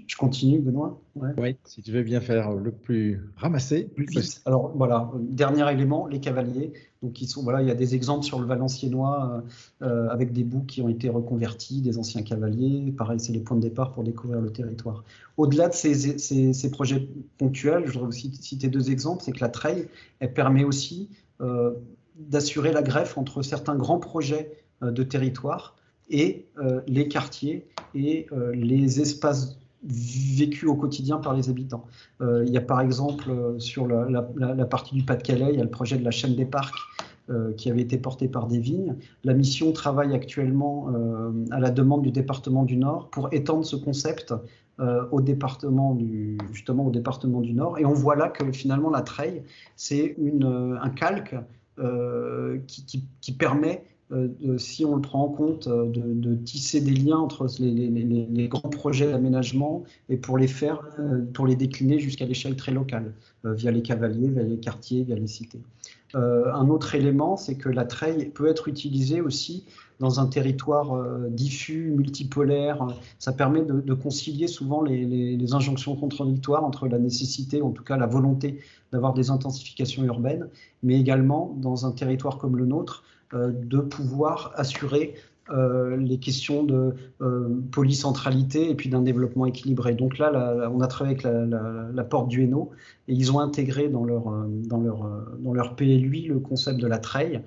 Je continue, Benoît. Ouais. Oui, si tu veux bien faire le plus ramassé. Plus vite. Alors voilà, dernier élément, les cavaliers. Donc voilà, il y a des exemples sur le Valenciennois avec des bouts qui ont été reconvertis, des anciens cavaliers. Pareil, c'est les points de départ pour découvrir le territoire. Au-delà de ces projets ponctuels, je voudrais aussi citer deux exemples. C'est que la Treille, elle permet aussi d'assurer la greffe entre certains grands projets de territoire et les quartiers et les espaces vécu au quotidien par les habitants. Il y a par exemple sur la partie du Pas-de-Calais, il y a le projet de la chaîne des parcs qui avait été porté par des vignes. La mission travaille actuellement à la demande du département du Nord pour étendre ce concept au département du Nord. Et on voit là que finalement la Treille, c'est un calque qui permet si on le prend en compte, de tisser des liens entre les grands projets d'aménagement et pour les décliner jusqu'à l'échelle très locale, via les cavaliers, via les quartiers, via les cités. Un autre élément, c'est que la treille peut être utilisée aussi dans un territoire diffus, multipolaire. Ça permet de concilier souvent les injonctions contradictoires entre la nécessité, en tout cas la volonté d'avoir des intensifications urbaines, mais également dans un territoire comme le nôtre, de pouvoir assurer les questions de polycentralité et puis d'un développement équilibré. Donc là, on a travaillé avec la Porte du Hainaut et ils ont intégré dans leur PLUI le concept de la treille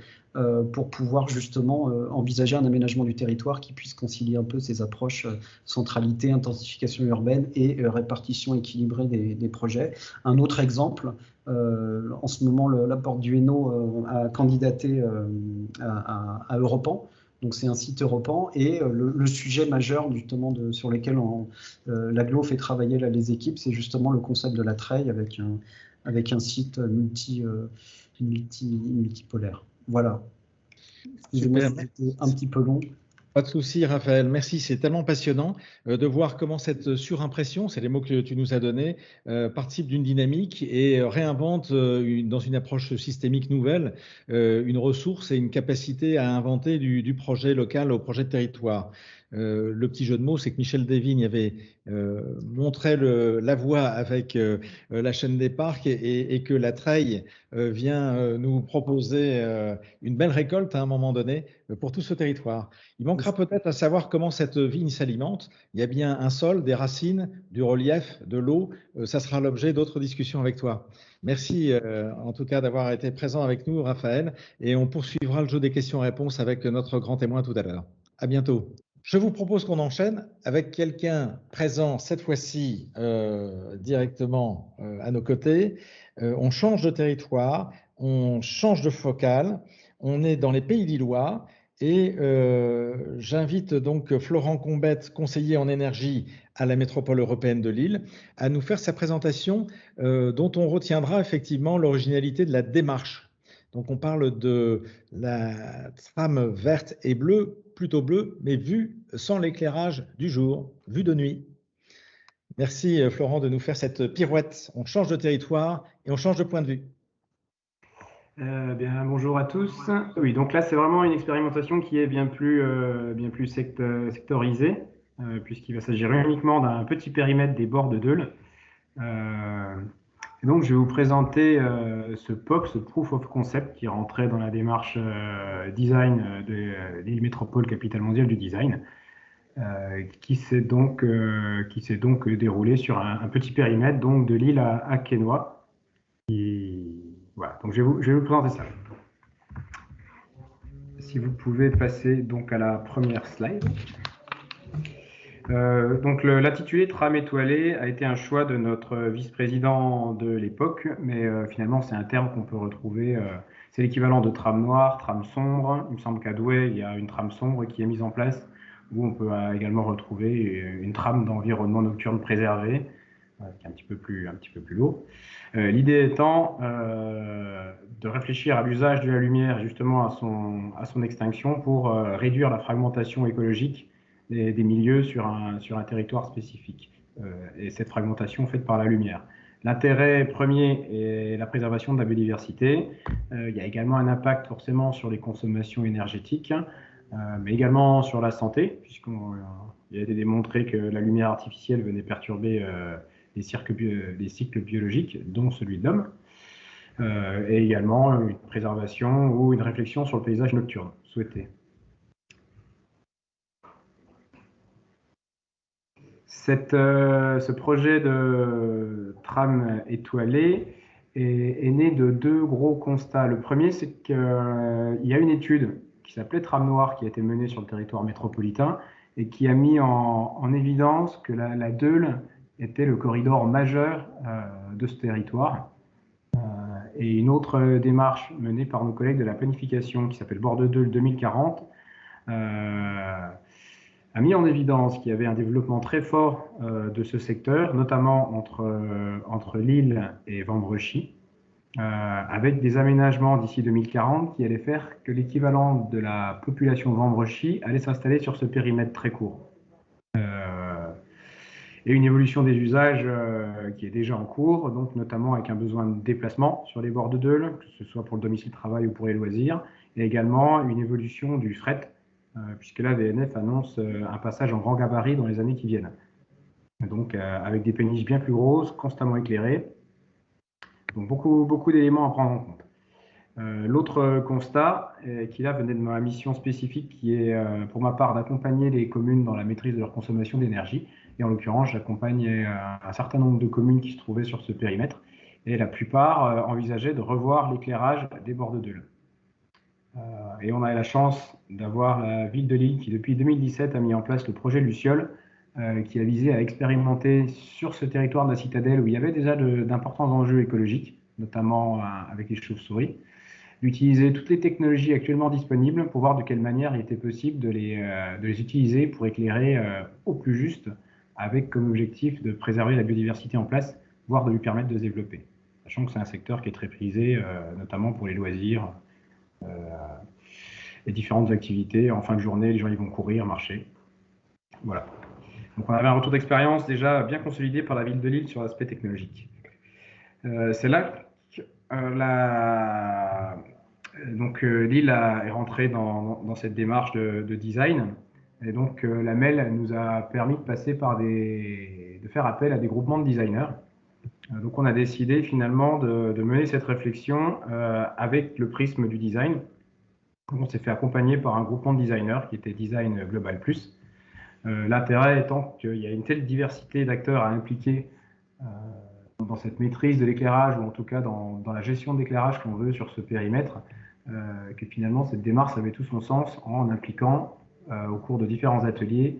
pour pouvoir justement envisager un aménagement du territoire qui puisse concilier un peu ces approches centralité, intensification urbaine et répartition équilibrée des projets. Un autre exemple, en ce moment, la Porte du Hainaut a candidaté à Europan. Donc c'est un site Europan et le sujet majeur justement sur lequel l'Aglo fait travailler là, les équipes, c'est justement le concept de la treille avec un site multipolaire. Voilà. Excusez-moi, c'était un petit peu long. Pas de souci, Raphaël. Merci. C'est tellement passionnant de voir comment cette surimpression, c'est les mots que tu nous as donnés, participe d'une dynamique et réinvente dans une approche systémique nouvelle une ressource et une capacité à inventer du projet local au projet de territoire. Le petit jeu de mots, c'est que Michel Desvignes avait montré la voie avec la chaîne des parcs et que la treille vient nous proposer une belle récolte à un moment donné pour tout ce territoire. Il manquera peut-être à savoir comment cette vigne s'alimente. Il y a bien un sol, des racines, du relief, de l'eau. Ça sera l'objet d'autres discussions avec toi. Merci en tout cas d'avoir été présent avec nous, Raphaël. Et on poursuivra le jeu des questions-réponses avec notre grand témoin tout à l'heure. À bientôt. Je vous propose qu'on enchaîne avec quelqu'un présent cette fois-ci directement à nos côtés. On change de territoire, on change de focale, on est dans les Pays Lillois et j'invite donc Florent Combette, conseiller en énergie à la métropole européenne de Lille, à nous faire sa présentation dont on retiendra effectivement l'originalité de la démarche. Donc on parle de la trame verte et bleue, plutôt bleue, mais vue sans l'éclairage du jour, vue de nuit. Merci Florent de nous faire cette pirouette. On change de territoire et on change de point de vue. Bonjour à tous. Oui, donc là c'est vraiment une expérimentation qui est bien plus sectorisée, puisqu'il va s'agir uniquement d'un petit périmètre des bords de Deules. Et donc, je vais vous présenter ce POC, ce Proof of Concept, qui rentrait dans la démarche design de l'île métropole capitale mondiale du design, qui s'est donc déroulé sur un petit périmètre, donc de l'île à Quesnoy. Voilà, donc je vais vous présenter ça. Si vous pouvez passer donc à la première slide. Donc l'intitulé Tram étoilé a été un choix de notre vice-président de l'époque, mais finalement c'est un terme qu'on peut retrouver, c'est l'équivalent de tram noir, tram sombre. Il me semble qu'à Douai, il y a une tram sombre qui est mise en place, où on peut également retrouver une tram d'environnement nocturne préservé, qui est un petit peu plus lourd. L'idée étant de réfléchir à l'usage de la lumière, justement à son extinction, pour réduire la fragmentation écologique des milieux sur un territoire spécifique, et cette fragmentation faite par la lumière. L'intérêt premier est la préservation de la biodiversité. Il y a également un impact forcément sur les consommations énergétiques, mais également sur la santé, puisqu'il a été démontré que la lumière artificielle venait perturber les cycles biologiques, dont celui de l'homme, et également une préservation ou une réflexion sur le paysage nocturne souhaité. Ce projet de tram étoilé est né de deux gros constats. Le premier, c'est qu'il y a une étude qui s'appelait Tram Noir, qui a été menée sur le territoire métropolitain et qui a mis en évidence que la Deûle était le corridor majeur de ce territoire. Et une autre démarche menée par nos collègues de la planification, qui s'appelle Bordeaux-Deûle 2040, a mis en évidence qu'il y avait un développement très fort de ce secteur, notamment entre Lille et Vambrechy, avec des aménagements d'ici 2040 qui allaient faire que l'équivalent de la population de Vambrechy allait s'installer sur ce périmètre très court. Et une évolution des usages qui est déjà en cours, donc notamment avec un besoin de déplacement sur les bords de Deûle, que ce soit pour le domicile travail ou pour les loisirs, et également une évolution du fret, puisque là, VNF annonce un passage en grand gabarit dans les années qui viennent. Donc, avec des péniches bien plus grosses, constamment éclairées. Donc, beaucoup d'éléments à prendre en compte. L'autre constat, qui là venait de ma mission spécifique, qui est pour ma part d'accompagner les communes dans la maîtrise de leur consommation d'énergie. Et en l'occurrence, j'accompagne un certain nombre de communes qui se trouvaient sur ce périmètre. Et la plupart envisageaient de revoir l'éclairage des bords de Deûle. Et on a la chance d'avoir la ville de Lille qui, depuis 2017, a mis en place le projet Luciole, qui a visé à expérimenter sur ce territoire de la citadelle où il y avait déjà d'importants enjeux écologiques, notamment avec les chauves-souris, d'utiliser toutes les technologies actuellement disponibles pour voir de quelle manière il était possible de les utiliser pour éclairer au plus juste, avec comme objectif de préserver la biodiversité en place, voire de lui permettre de se développer. Sachant que c'est un secteur qui est très prisé, notamment pour les loisirs, les différentes activités. En fin de journée, les gens ils vont courir, marcher. Voilà. Donc on avait un retour d'expérience déjà bien consolidé par la ville de Lille sur l'aspect technologique. C'est là que Lille est rentrée dans cette démarche de design. Et donc la MEL nous a permis de passer de faire appel à des groupements de designers. Donc on a décidé finalement de mener cette réflexion avec le prisme du design. On s'est fait accompagner par un groupement de designers qui était Design Global Plus. L'intérêt étant qu'il y a une telle diversité d'acteurs à impliquer dans cette maîtrise de l'éclairage, ou en tout cas dans la gestion de l'éclairage qu'on veut sur ce périmètre, que finalement cette démarche avait tout son sens en impliquant au cours de différents ateliers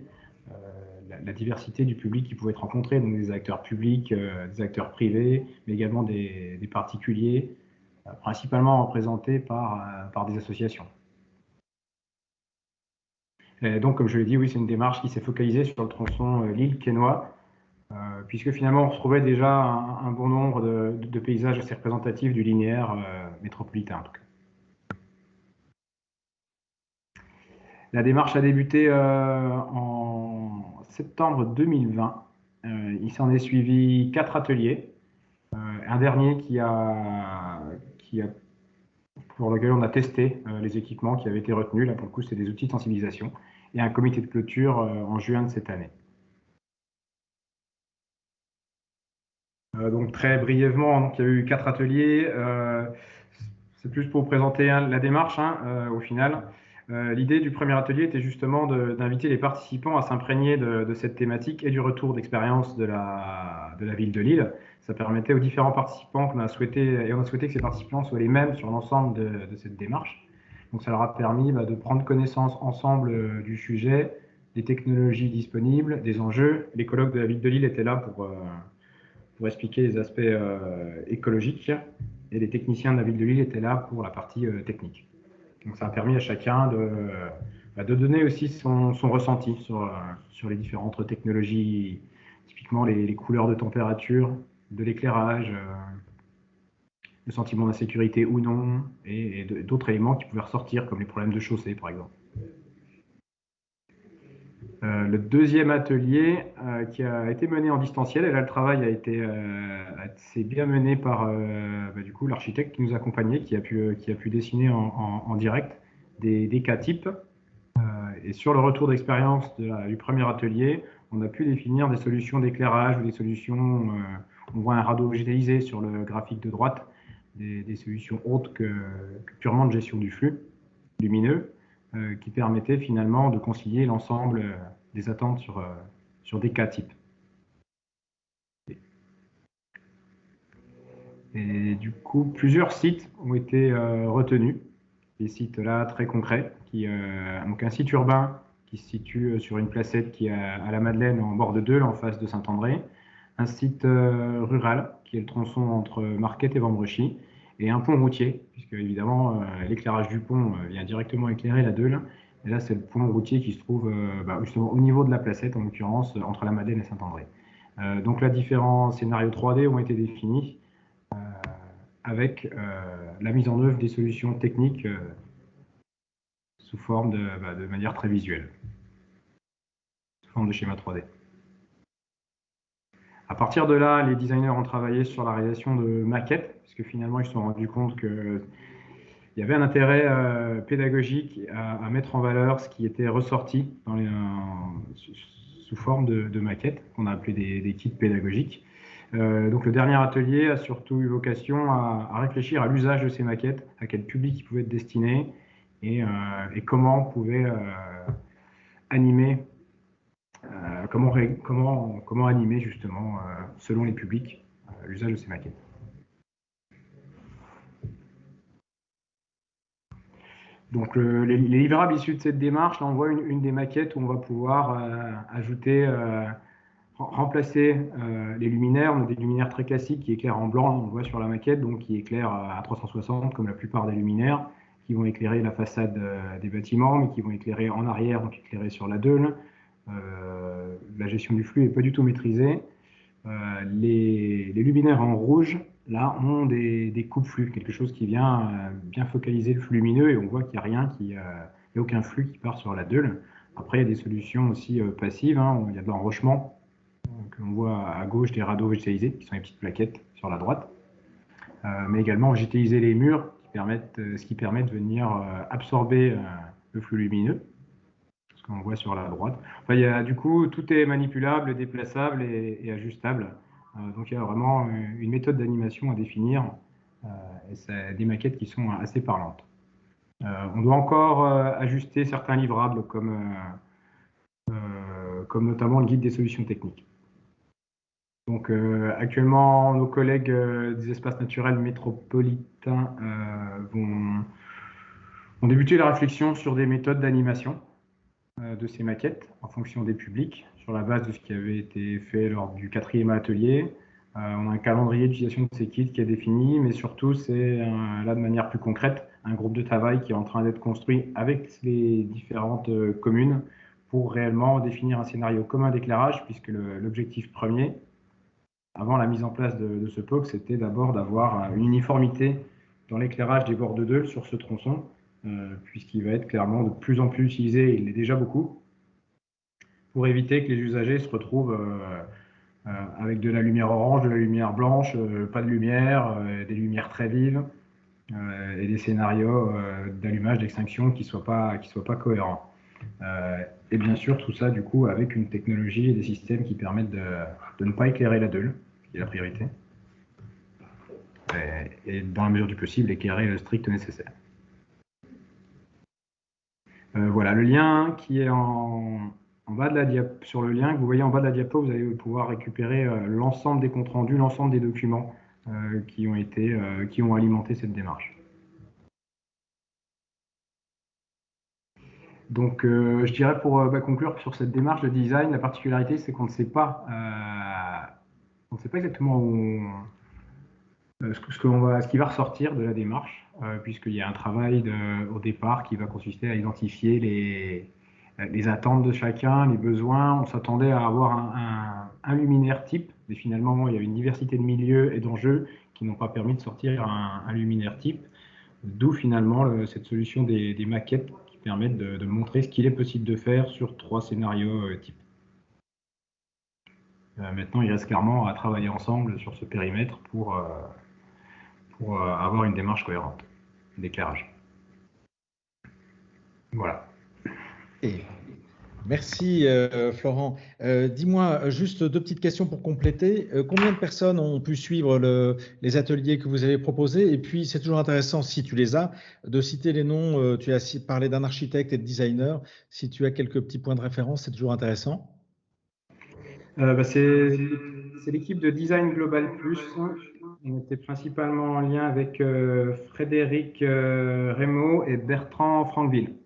la diversité du public qui pouvait être rencontré, donc des acteurs publics, des acteurs privés, mais également des particuliers, principalement représentés par des associations. Et donc, comme je l'ai dit, oui, c'est une démarche qui s'est focalisée sur le tronçon Lille-Quesnoy, puisque finalement, on retrouvait déjà un bon nombre de paysages assez représentatifs du linéaire métropolitain, en tout cas. La démarche a débuté en septembre 2020. Il s'en est suivi 4 ateliers. Un dernier pour lequel on a testé les équipements qui avaient été retenus. Là, pour le coup, c'est des outils de sensibilisation. Et un comité de clôture en juin de cette année. Donc très brièvement, donc, il y a eu 4 ateliers. C'est plus pour vous présenter la démarche au final. L'idée du premier atelier était justement d'inviter les participants à s'imprégner de cette thématique et du retour d'expérience de la ville de Lille. Ça permettait aux différents participants qu'on a souhaité, et on a souhaité que ces participants soient les mêmes sur l'ensemble de cette démarche. Donc ça leur a permis de prendre connaissance ensemble du sujet, des technologies disponibles, des enjeux. Les colloques de la ville de Lille étaient là pour expliquer les aspects écologiques, et les techniciens de la ville de Lille étaient là pour la partie technique. Donc ça a permis à chacun de donner aussi son ressenti sur les différentes technologies, typiquement les couleurs de température, de l'éclairage, le sentiment d'insécurité ou non, et d'autres éléments qui pouvaient ressortir, comme les problèmes de chaussée par exemple. Le deuxième atelier qui a été mené en distanciel, et là le travail s'est bien mené par du coup l'architecte qui nous accompagnait, qui a pu dessiner en direct des cas types. Et sur le retour d'expérience du premier atelier, on a pu définir des solutions d'éclairage ou des solutions, on voit un radeau végétalisé sur le graphique de droite, des solutions autres que purement de gestion du flux lumineux, qui permettaient finalement de concilier l'ensemble des attentes sur des cas types. Et du coup, plusieurs sites ont été retenus, des sites là très concrets, donc un site urbain qui se situe sur une placette qui est à la Madeleine en bord de Deuil en face de Saint-André, un site rural qui est le tronçon entre Marquette et Vambrechy, et un pont routier, puisque évidemment l'éclairage du pont vient directement éclairer la Deuil. Et là, c'est le pont routier qui se trouve justement au niveau de la placette, en l'occurrence entre la Madeleine et Saint-André. Donc là, différents scénarios 3D ont été définis avec la mise en œuvre des solutions techniques sous forme de manière très visuelle, sous forme de schéma 3D. À partir de là, les designers ont travaillé sur la réalisation de maquettes, parce que finalement, ils se sont rendus compte qu'il y avait un intérêt pédagogique à mettre en valeur ce qui était ressorti sous forme de maquettes, qu'on a appelé des kits pédagogiques. Donc le dernier atelier a surtout eu vocation à réfléchir à l'usage de ces maquettes, à quel public ils pouvaient être destinés, et comment on pouvait animer. Comment animer justement, selon les publics, l'usage de ces maquettes. Donc les livrables issus de cette démarche, là on voit une des maquettes où on va pouvoir remplacer les luminaires. On a des luminaires très classiques qui éclairent en blanc, on le voit sur la maquette, donc qui éclairent à 360 comme la plupart des luminaires, qui vont éclairer la façade des bâtiments, mais qui vont éclairer en arrière, donc éclairer sur la Deuil. La gestion du flux n'est pas du tout maîtrisée. Les luminaires en rouge, là, ont des coupes-flux, quelque chose qui vient bien focaliser le flux lumineux, et on voit qu'il n'y a il n'y a aucun flux qui part sur la Deuil. Après, il y a des solutions aussi passives, il y a de l'enrochement, on voit à gauche des radeaux végétalisés, qui sont les petites plaquettes sur la droite, mais également végétaliser les murs, ce qui permet de venir absorber le flux lumineux, ce qu'on voit sur la droite. Enfin, du coup, tout est manipulable, déplaçable et ajustable. Donc il y a vraiment une méthode d'animation à définir, et c'est des maquettes qui sont assez parlantes. On doit encore ajuster certains livrables, comme notamment le guide des solutions techniques. Donc actuellement, nos collègues des espaces naturels métropolitains ont débuté la réflexion sur des méthodes d'animation de ces maquettes en fonction des publics, sur la base de ce qui avait été fait lors du 4e atelier. On a un calendrier d'utilisation de ces kits qui est défini, mais surtout, c'est là de manière plus concrète, un groupe de travail qui est en train d'être construit avec les différentes communes pour réellement définir un scénario commun d'éclairage, puisque l'objectif premier, avant la mise en place de ce POC, c'était d'abord d'avoir une uniformité dans l'éclairage des bords de Deuil sur ce tronçon, puisqu'il va être clairement de plus en plus utilisé, il l'est déjà beaucoup, pour éviter que les usagers se retrouvent avec de la lumière orange, de la lumière blanche, pas de lumière, des lumières très vives, et des scénarios d'allumage, d'extinction qui ne soient pas cohérents. Et bien sûr, tout ça, du coup, avec une technologie et des systèmes qui permettent de ne pas éclairer la Deuil, qui est la priorité, et dans la mesure du possible, éclairer le strict nécessaire. Voilà, le lien qui est en bas de la diapo, sur le lien que vous voyez en bas de la diapo, vous allez pouvoir récupérer l'ensemble des comptes rendus, l'ensemble des documents qui ont alimenté cette démarche. Donc, je dirais pour conclure sur cette démarche de design, la particularité, c'est qu'on ne sait pas exactement ce qui va ressortir de la démarche, puisqu'il y a un travail au départ qui va consister à identifier les attentes de chacun, les besoins. On s'attendait à avoir un luminaire type, mais finalement, il y a une diversité de milieux et d'enjeux qui n'ont pas permis de sortir un luminaire type, d'où finalement cette solution des maquettes qui permettent de montrer ce qu'il est possible de faire sur 3 scénarios types. Maintenant, il reste clairement à travailler ensemble sur ce périmètre pour avoir une démarche cohérente d'éclairage. Voilà. Et merci Florent. Dis-moi juste 2 petites questions pour compléter. Combien de personnes ont pu suivre les ateliers que vous avez proposés? Et puis c'est toujours intéressant, si tu les as, de citer les noms. Tu as parlé d'un architecte et de designer. Si tu as quelques petits points de référence, c'est toujours intéressant. C'est l'équipe de Design Global Plus. On était principalement en lien avec Frédéric Rémaud et Bertrand Franqueville.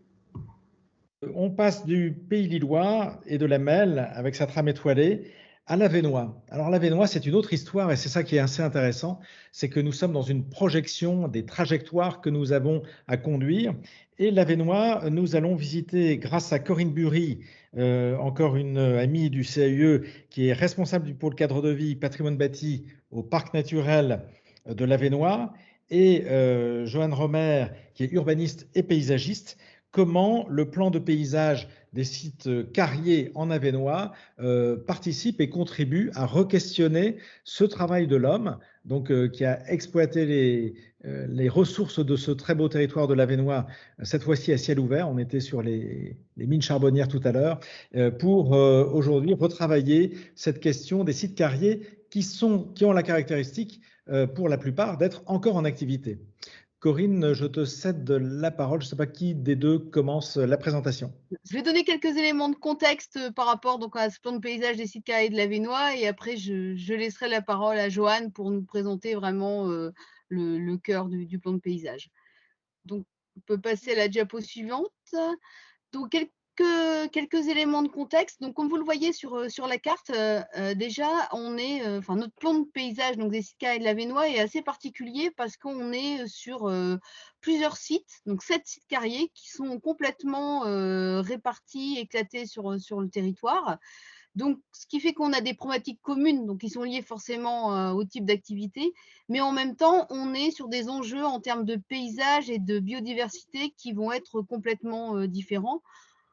On passe du Pays Lillois et de la Melle avec sa trame étoilée à l'Avesnois. Alors l'Avesnois, c'est une autre histoire et c'est ça qui est assez intéressant, c'est que nous sommes dans une projection des trajectoires que nous avons à conduire. Et l'Avesnois, nous allons visiter grâce à Corinne Bury, encore une amie du CAUE qui est responsable du pôle cadre de vie patrimoine bâti au parc naturel de l'Avesnois, et Joanne Romer qui est urbaniste et paysagiste, comment le plan de paysage des sites carriers en Avesnois participe et contribue à re-questionner ce travail de l'homme, donc qui a exploité les ressources de ce très beau territoire de l'Avesnois, cette fois-ci à ciel ouvert. On était sur les mines charbonnières tout à l'heure, pour aujourd'hui retravailler cette question des sites carriers qui ont la caractéristique, pour la plupart, d'être encore en activité. Corinne, je te cède la parole. Je ne sais pas qui des deux commence la présentation. Je vais donner quelques éléments de contexte par rapport donc, à ce plan de paysage des sites carriers de l'Avesnois, et après je laisserai la parole à Joanne pour nous présenter vraiment le cœur du plan de paysage. Donc, on peut passer à la diapo suivante. Donc, quelques éléments de contexte. Donc, comme vous le voyez sur la carte, déjà, notre plan de paysage donc, des sites carriers de l'Avesnois est assez particulier parce qu'on est sur plusieurs sites, donc 7 sites carriers qui sont complètement répartis, éclatés sur le territoire. Donc, ce qui fait qu'on a des problématiques communes, donc qui sont liées forcément au type d'activité, mais en même temps, on est sur des enjeux en termes de paysage et de biodiversité qui vont être complètement différents.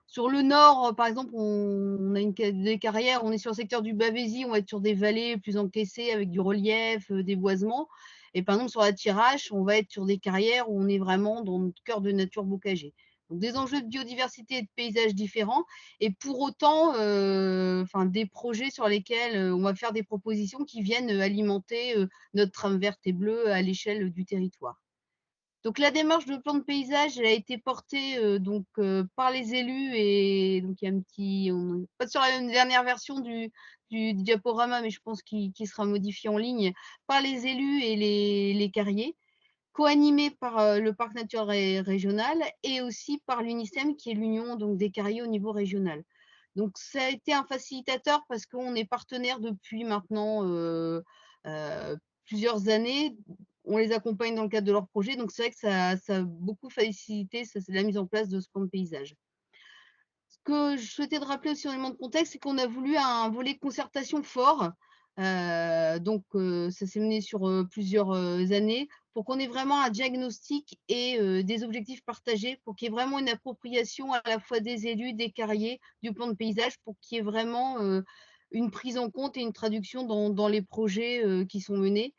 Sur le nord, par exemple, on a des carrières, on est sur le secteur du Bavésie, on va être sur des vallées plus encaissées avec du relief, des boisements. Et par exemple, sur la Thiérache, on va être sur des carrières où on est vraiment dans notre cœur de nature bocagée. Donc, des enjeux de biodiversité et de paysages différents, et pour autant, des projets sur lesquels on va faire des propositions qui viennent alimenter notre trame verte et bleue à l'échelle du territoire. Donc la démarche de plan de paysage, elle a été portée par les élus, et donc il y a on n'est pas sur la dernière version du diaporama, mais je pense qu'il sera modifié en ligne, par les élus et les carriers, co-animé par le parc naturel régional et aussi par l'UNICEM, qui est l'union donc des carriers au niveau régional. Donc ça a été un facilitateur parce qu'on est partenaire depuis maintenant plusieurs années. On les accompagne dans le cadre de leur projet, donc c'est vrai que ça a beaucoup facilité la mise en place de ce plan de paysage. Ce que je souhaitais de rappeler aussi en élément de contexte, c'est qu'on a voulu un volet concertation fort. Ça s'est mené sur plusieurs années pour qu'on ait vraiment un diagnostic et des objectifs partagés, pour qu'il y ait vraiment une appropriation à la fois des élus, des carriers, du plan de paysage, pour qu'il y ait vraiment une prise en compte et une traduction dans les projets qui sont menés.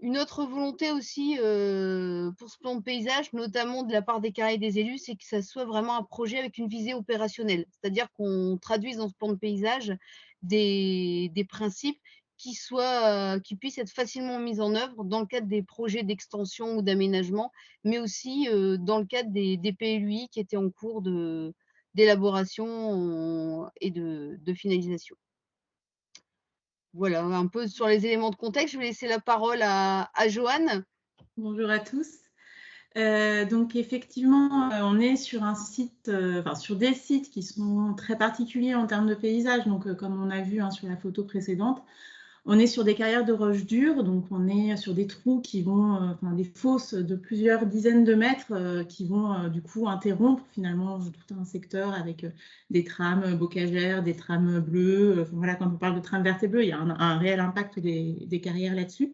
Une autre volonté aussi pour ce plan de paysage, notamment de la part des carriers et des élus, c'est que ça soit vraiment un projet avec une visée opérationnelle. C'est-à-dire qu'on traduise dans ce plan de paysage des principes qui puissent être facilement mises en œuvre dans le cadre des projets d'extension ou d'aménagement, mais aussi dans le cadre des PLUI qui étaient en cours d'élaboration et de finalisation. Voilà, un peu sur les éléments de contexte. Je vais laisser la parole à Joanne. Bonjour à tous. Donc effectivement, on est sur un site, sur des sites qui sont très particuliers en termes de paysage. Donc comme on a vu sur la photo précédente, on est sur des carrières de roches dures, donc on est sur des trous qui vont, des fosses de plusieurs dizaines de mètres qui vont du coup interrompre finalement tout un secteur avec des trames bocagères, des trames bleues. Voilà, quand on parle de trames vertes et bleues, il y a un réel impact des carrières là-dessus.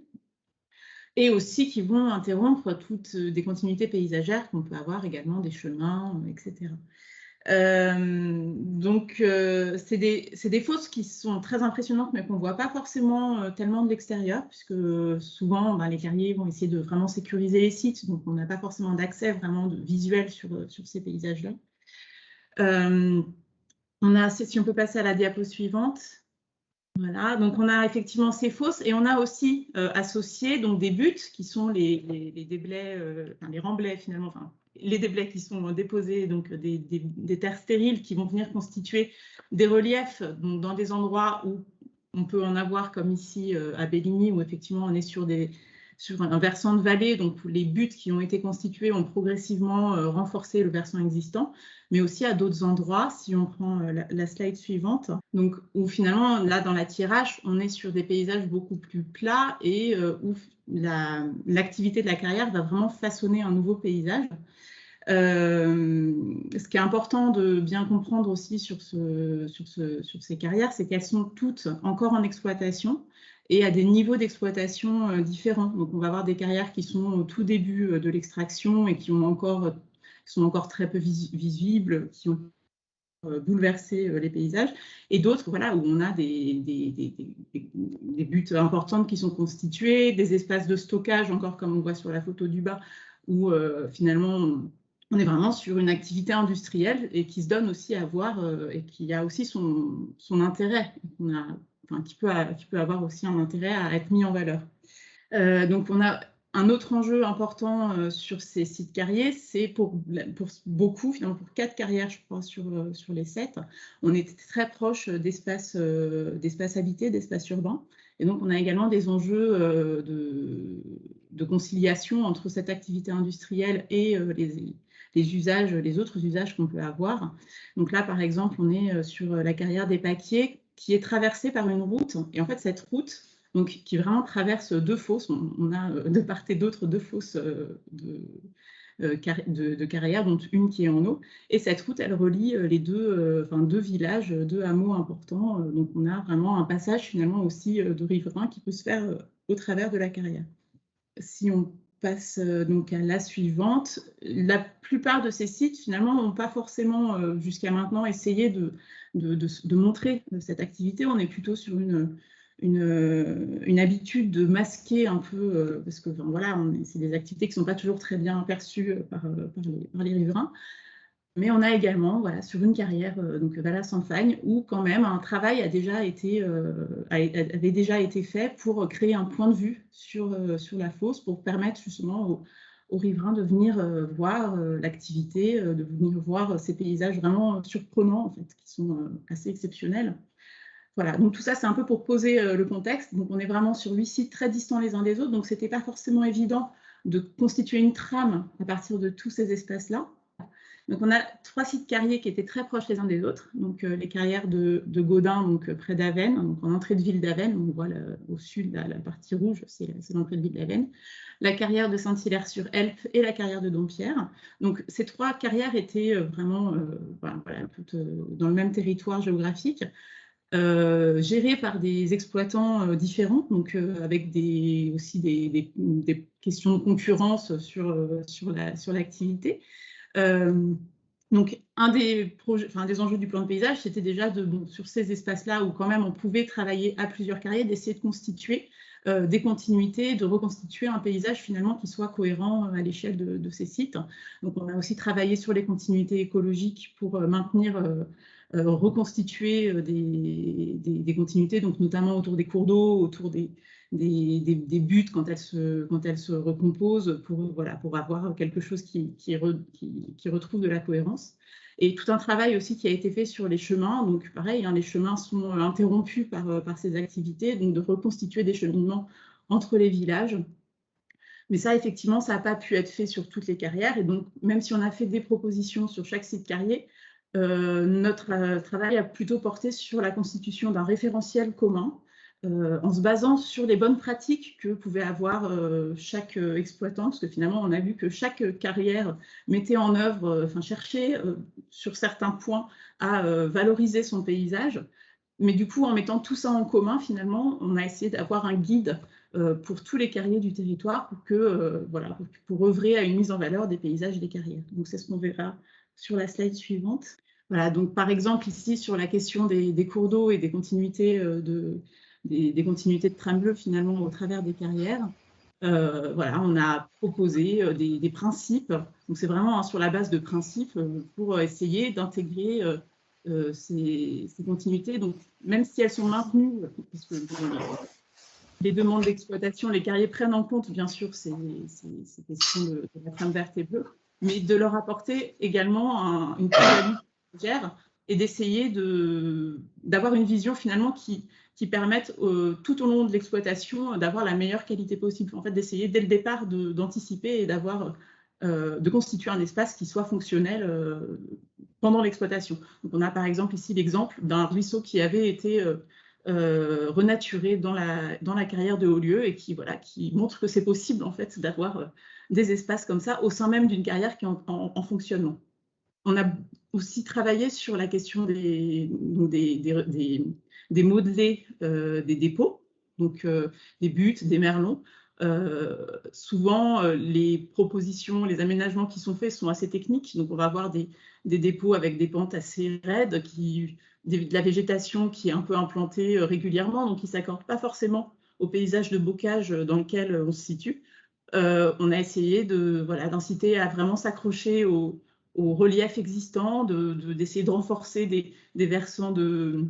Et aussi qui vont interrompre toutes des continuités paysagères qu'on peut avoir également, des chemins, etc. C'est des fosses qui sont très impressionnantes, mais qu'on ne voit pas forcément tellement de l'extérieur, puisque souvent, les carriers vont essayer de vraiment sécuriser les sites, donc on n'a pas forcément d'accès vraiment visuel sur ces paysages-là. Si on peut passer à la diapo suivante. Voilà, donc on a effectivement ces fosses et on a aussi associé donc des buttes qui sont les déblais, les remblais finalement, les déblais qui sont déposés, donc des terres stériles qui vont venir constituer des reliefs donc dans des endroits où on peut en avoir comme ici à Bélligny où effectivement on est sur un versant de vallée, donc où les buttes qui ont été constituées ont progressivement renforcé le versant existant, mais aussi à d'autres endroits, si on prend la slide suivante, donc où finalement, là, dans la Thiérache, on est sur des paysages beaucoup plus plats et où l'activité de la carrière va vraiment façonner un nouveau paysage. Ce qui est important de bien comprendre aussi sur ces carrières, c'est qu'elles sont toutes encore en exploitation et à des niveaux d'exploitation différents. Donc, on va avoir des carrières qui sont au tout début de l'extraction et qui sont encore très peu visibles, qui ont bouleversé les paysages, et d'autres où on a des buttes importantes qui sont constituées, des espaces de stockage, encore comme on voit sur la photo du bas, où finalement on est vraiment sur une activité industrielle et qui se donne aussi à voir et qui a aussi son intérêt, qui peut avoir aussi un intérêt à être mis en valeur. Donc on a un autre enjeu important sur ces sites carriers, c'est pour beaucoup, finalement pour 4 carrières, je crois, sur les 7, on est très proche d'espaces habités, d'espaces urbains. Et donc, on a également des enjeux de conciliation entre cette activité industrielle et les autres usages qu'on peut avoir. Donc là, par exemple, on est sur la carrière des Paquiers qui est traversée par une route. Et en fait, cette route, donc, qui vraiment traverse 2 fosses, on a de part et d'autre 2 fosses de carrière, dont une qui est en eau. Et cette route, elle relie les deux villages, 2 hameaux importants. Donc, on a vraiment un passage finalement aussi de riverains qui peut se faire au travers de la carrière. Si on passe donc à la suivante, la plupart de ces sites finalement n'ont pas forcément jusqu'à maintenant essayé de montrer cette activité. On est plutôt sur une habitude de masquer un peu, parce que c'est des activités qui ne sont pas toujours très bien perçues par les riverains. Mais on a également, sur une carrière, donc Vallas-en-Fagne, où quand même un travail avait déjà été fait pour créer un point de vue sur la fosse, pour permettre justement aux riverains de venir voir l'activité, de venir voir ces paysages vraiment surprenants, en fait, qui sont assez exceptionnels. Voilà, donc tout ça, c'est un peu pour poser le contexte. Donc on est vraiment sur 8 sites très distants les uns des autres, donc ce n'était pas forcément évident de constituer une trame à partir de tous ces espaces-là. Donc on a 3 sites carriers qui étaient très proches les uns des autres. Donc les carrières de Gaudin, donc près d'Avesnes, donc en entrée de ville d'Avesnes, on voit au sud la partie rouge, c'est l'entrée de ville d'Avesnes. La carrière de Saint-Hilaire-sur-Helpe et la carrière de Dompierre. Donc ces 3 carrières étaient vraiment toutes dans le même territoire géographique. Gérées par des exploitants différents, donc avec aussi des questions de concurrence sur l'activité. Donc, un des enjeux du plan de paysage, c'était déjà sur ces espaces-là où quand même on pouvait travailler à plusieurs carrières, d'essayer de constituer des continuités, de reconstituer un paysage finalement qui soit cohérent à l'échelle de ces sites. Donc, on a aussi travaillé sur les continuités écologiques pour maintenir reconstituer des continuités, donc notamment autour des cours d'eau, autour des buttes quand elles se recomposent pour avoir quelque chose qui retrouve de la cohérence. Et tout un travail aussi qui a été fait sur les chemins. Donc pareil, les chemins sont interrompus par ces activités, donc de reconstituer des cheminements entre les villages. Mais ça, effectivement, ça n'a pas pu être fait sur toutes les carrières. Et donc, même si on a fait des propositions sur chaque site carrier, notre travail a plutôt porté sur la constitution d'un référentiel commun, en se basant sur les bonnes pratiques que pouvait avoir chaque exploitant, parce que finalement, on a vu que chaque carrière mettait en œuvre, cherchait sur certains points à valoriser son paysage. Mais du coup, en mettant tout ça en commun, finalement, on a essayé d'avoir un guide pour tous les carriers du territoire pour œuvrer à une mise en valeur des paysages et des carrières. Donc, c'est ce qu'on verra sur la slide suivante. Voilà, donc par exemple, ici, sur la question des cours d'eau et des continuités des continuités de trame bleue, finalement, au travers des carrières, on a proposé des principes. Donc, c'est vraiment sur la base de principes pour essayer d'intégrer ces continuités. Donc, même si elles sont maintenues, parce que les demandes d'exploitation, les carriers prennent en compte, bien sûr, ces questions de la trame verte et bleue, mais de leur apporter également une plus-value et d'essayer d'avoir une vision finalement qui permette tout au long de l'exploitation d'avoir la meilleure qualité possible. En fait, d'essayer dès le départ d'anticiper et de constituer un espace qui soit fonctionnel pendant l'exploitation. Donc, on a par exemple ici l'exemple d'un ruisseau qui avait été renaturé dans la carrière de Haut-Lieu et qui montre que c'est possible en fait d'avoir des espaces comme ça au sein même d'une carrière qui est en fonctionnement. On a aussi travaillé sur la question des modelés des dépôts, donc des buttes, des merlons. Souvent, les propositions, les aménagements qui sont faits sont assez techniques. Donc, on va avoir des dépôts avec des pentes assez raides, de la végétation qui est un peu implantée régulièrement, donc qui ne s'accorde pas forcément au paysage de bocage dans lequel on se situe. On a essayé d'inciter à vraiment s'accrocher au relief existant, d'essayer de renforcer des versants de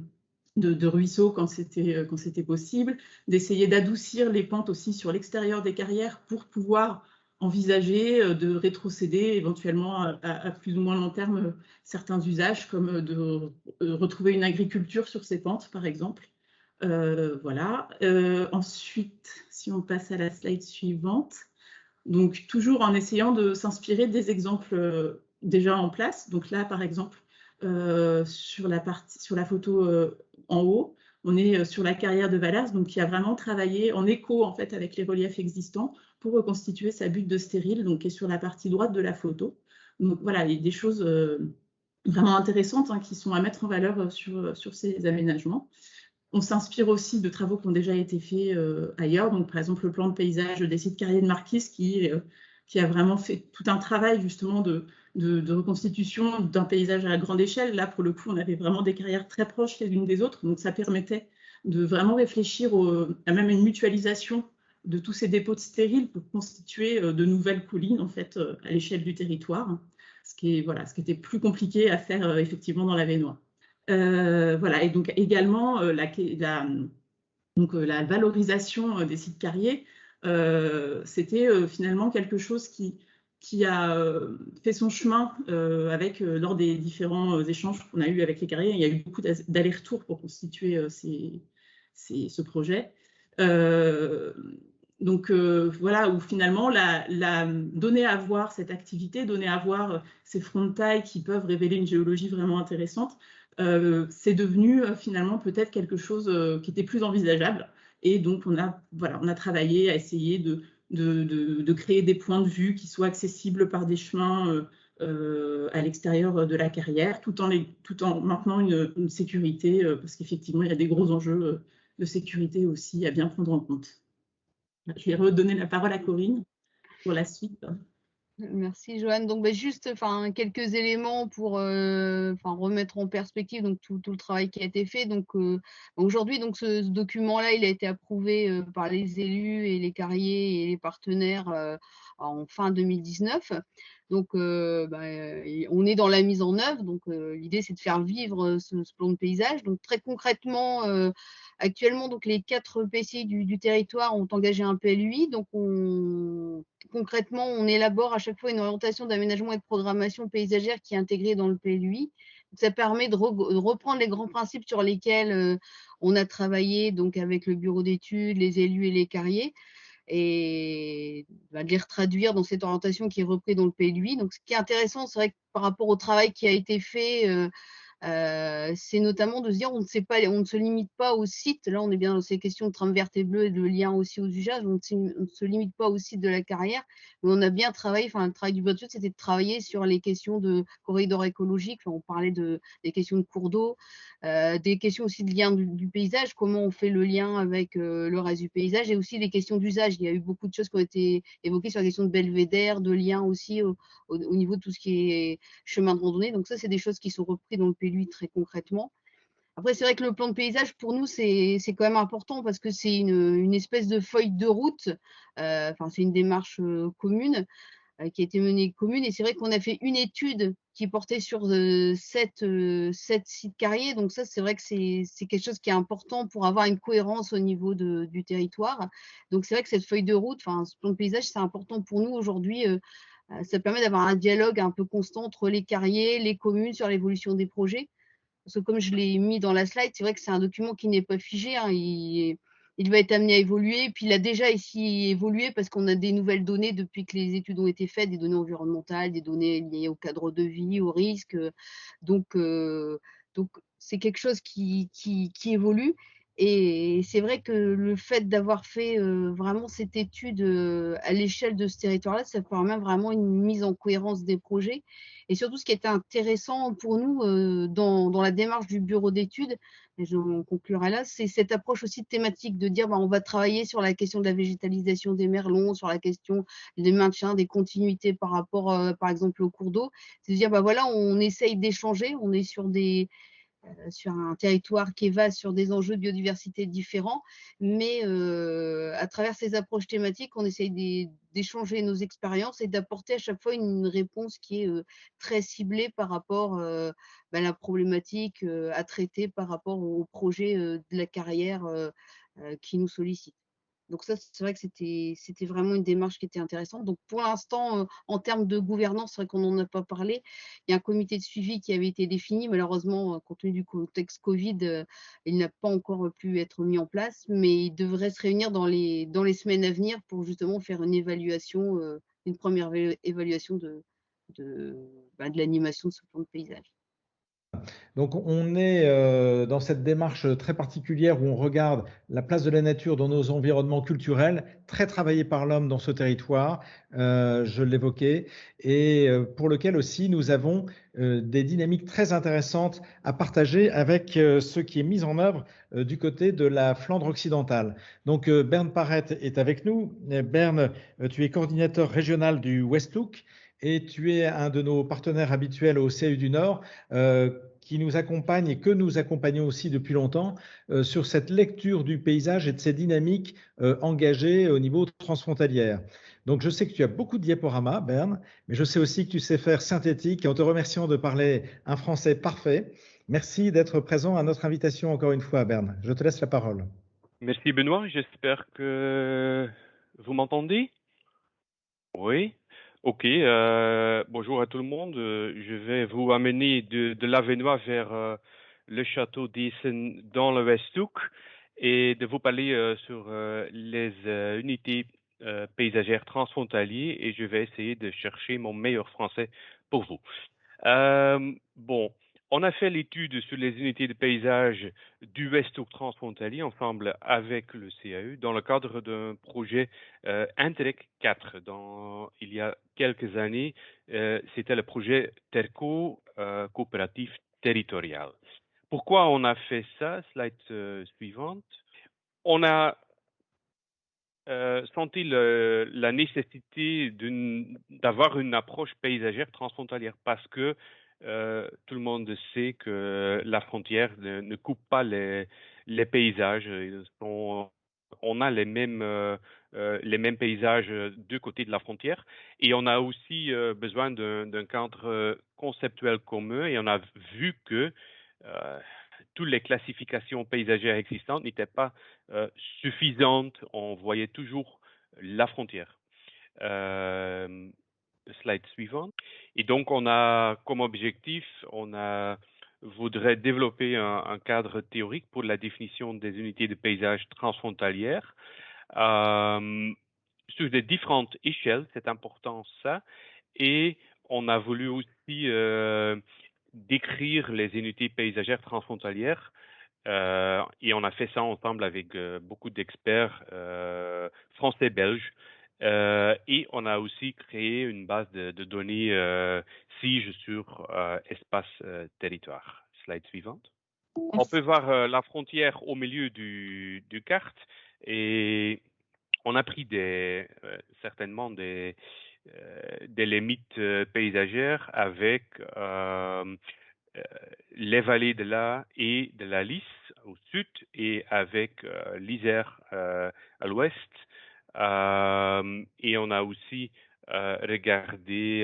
ruisseaux quand c'était possible, d'essayer d'adoucir les pentes aussi sur l'extérieur des carrières pour pouvoir envisager de rétrocéder éventuellement à plus ou moins long terme certains usages, comme de retrouver une agriculture sur ces pentes, par exemple. Ensuite, si on passe à la slide suivante, donc toujours en essayant de s'inspirer des exemples déjà en place. Donc là, par exemple, sur la photo en haut, on est sur la carrière de Valers, donc qui a vraiment travaillé en écho en fait avec les reliefs existants pour reconstituer sa butte de stérile, donc qui est sur la partie droite de la photo. Donc voilà, il y a des choses vraiment intéressantes qui sont à mettre en valeur sur ces aménagements. On s'inspire aussi de travaux qui ont déjà été faits ailleurs, donc par exemple le plan de paysage des sites carriers de Marquise qui a vraiment fait tout un travail justement de reconstitution d'un paysage à grande échelle. Là, pour le coup, on avait vraiment des carrières très proches les unes des autres, donc ça permettait de vraiment réfléchir à même une mutualisation de tous ces dépôts de stériles pour constituer de nouvelles collines en fait à l'échelle du territoire, ce qui était plus compliqué à faire effectivement dans l'Avesnois. Et donc également la valorisation des sites carriers, c'était finalement quelque chose qui a fait son chemin lors des différents échanges qu'on a eus avec les carriers. Il y a eu beaucoup d'allers-retours pour constituer ce projet. Où finalement, donner à voir cette activité, donner à voir ces fronts de taille qui peuvent révéler une géologie vraiment intéressante, c'est devenu finalement peut-être quelque chose qui était plus envisageable. Et donc, on a travaillé à essayer de créer des points de vue qui soient accessibles par des chemins à l'extérieur de la carrière, tout en maintenant une sécurité, parce qu'effectivement, il y a des gros enjeux de sécurité aussi à bien prendre en compte. Je vais redonner la parole à Corinne pour la suite. Merci Joanne. Donc juste quelques éléments pour remettre en perspective donc tout le travail qui a été fait. Donc aujourd'hui donc ce document-là il a été approuvé par les élus et les carriers et les partenaires en fin 2019. Donc on est dans la mise en œuvre. Donc l'idée c'est de faire vivre ce plan de paysage. Donc très concrètement actuellement donc les 4 PCI du territoire ont engagé un PLUI. Donc concrètement, on élabore à chaque fois une orientation d'aménagement et de programmation paysagère qui est intégrée dans le PLUI. Ça permet de reprendre les grands principes sur lesquels on a travaillé donc avec le bureau d'études, les élus et les carriers, et de les retraduire dans cette orientation qui est reprise dans le PLUI. Donc, ce qui est intéressant, c'est vrai que par rapport au travail qui a été fait, c'est notamment de se dire on ne se limite pas au site. Là, on est bien dans ces questions de trame verte et bleue et de lien aussi aux usages. On ne se limite pas au site de la carrière, mais on a bien travaillé. Le travail du budget, c'était de travailler sur les questions de corridors écologiques. On parlait des questions de cours d'eau, des questions aussi de lien du paysage. Comment on fait le lien avec le reste du paysage, et aussi les questions d'usage. Il y a eu beaucoup de choses qui ont été évoquées sur la question de belvédère, de lien aussi au niveau de tout ce qui est chemin de randonnée. Donc ça, c'est des choses qui sont reprises dans le PLUI très concrètement. Après, c'est vrai que le plan de paysage, pour nous, c'est quand même important parce que c'est une espèce de feuille de route. C'est une démarche commune qui a été menée commune. Et c'est vrai qu'on a fait une étude qui portait sur 7 sites carriers. Donc ça, c'est vrai que c'est quelque chose qui est important pour avoir une cohérence au niveau du territoire. Donc c'est vrai que cette feuille de route, ce plan de paysage, c'est important pour nous aujourd'hui. Ça permet d'avoir un dialogue un peu constant entre les carriers, les communes sur l'évolution des projets. Parce que comme je l'ai mis dans la slide, c'est vrai que c'est un document qui n'est pas figé. Il va être amené à évoluer. Puis il a déjà ici évolué parce qu'on a des nouvelles données depuis que les études ont été faites, des données environnementales, des données liées au cadre de vie, au risque. Donc c'est quelque chose qui évolue. Et c'est vrai que le fait d'avoir fait vraiment cette étude à l'échelle de ce territoire-là, ça permet vraiment une mise en cohérence des projets. Et surtout, ce qui était intéressant pour nous dans la démarche du bureau d'études, et je conclurai là, c'est cette approche aussi thématique de dire on va travailler sur la question de la végétalisation des merlons, sur la question du maintien des continuités par rapport, par exemple, au cours d'eau. C'est de dire, voilà, on essaye d'échanger, on est sur un territoire qui est vaste, sur des enjeux de biodiversité différents, mais à travers ces approches thématiques, on essaye d'échanger nos expériences et d'apporter à chaque fois une réponse qui est très ciblée par rapport à la problématique à traiter par rapport au projet de la carrière qui nous sollicite. Donc ça, c'est vrai que c'était vraiment une démarche qui était intéressante. Donc pour l'instant, en termes de gouvernance, c'est vrai qu'on n'en a pas parlé. Il y a un comité de suivi qui avait été défini. Malheureusement, compte tenu du contexte Covid, il n'a pas encore pu être mis en place, mais il devrait se réunir dans les semaines à venir pour justement faire une évaluation, une première évaluation de l'animation de ce plan de paysage. Donc on est dans cette démarche très particulière où on regarde la place de la nature dans nos environnements culturels, très travaillé par l'homme dans ce territoire, je l'évoquais, et pour lequel aussi nous avons des dynamiques très intéressantes à partager avec ce qui est mis en œuvre du côté de la Flandre occidentale. Donc Bern Parret est avec nous. Bern, tu es coordinateur régional du Westhoek et tu es un de nos partenaires habituels au CAU du Nord, qui nous accompagne et que nous accompagnons aussi depuis longtemps sur cette lecture du paysage et de ces dynamiques engagées au niveau transfrontalière. Donc je sais que tu as beaucoup de diaporamas, Bern, mais je sais aussi que tu sais faire synthétique, et en te remerciant de parler un français parfait. Merci d'être présent à notre invitation encore une fois, Bern. Je te laisse la parole. Merci Benoît, j'espère que vous m'entendez. Oui. Ok, bonjour à tout le monde. Je vais vous amener de l'Avenois vers le château d'Essen dans le Westhoek et de vous parler sur les unités paysagères transfrontalières, et je vais essayer de chercher mon meilleur français pour vous. Bon, on a fait l'étude sur les unités de paysage du Westhoek transfrontalier ensemble avec le CAU dans le cadre d'un projet Interreg 4. Il y a quelques années, c'était le projet TERCO, coopératif territorial. Pourquoi on a fait ça? Slide suivante. On a senti la nécessité d'avoir une approche paysagère transfrontalière parce que tout le monde sait que la frontière ne coupe pas les paysages. On a les mêmes paysages du côté de la frontière et on a aussi besoin d'un cadre conceptuel commun et on a vu que toutes les classifications paysagères existantes n'étaient pas suffisantes. On voyait toujours la frontière. Slide suivante. Et donc, on a comme objectif, voudrait développer un cadre théorique pour la définition des unités de paysage transfrontalières sur des différentes échelles. C'est important ça. Et on a voulu aussi décrire les unités paysagères transfrontalières et on a fait ça ensemble avec beaucoup d'experts français-belges. Et on a aussi créé une base de données SIGE sur espace territoire. Slide suivante. On peut voir la frontière au milieu du carte et on a pris certainement des limites paysagères avec les vallées de la et de la Lys au sud et avec l'Isère à l'ouest. Et on a aussi regardé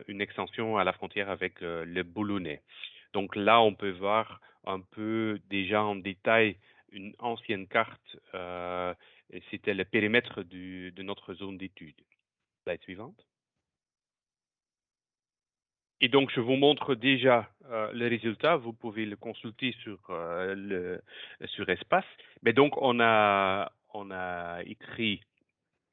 une extension à la frontière avec le Boulonnais. Donc là, on peut voir un peu déjà en détail une ancienne carte. C'était le périmètre de notre zone d'étude. Slide suivante. Et donc, je vous montre déjà le résultat. Vous pouvez le consulter sur Espace. Mais donc, on a écrit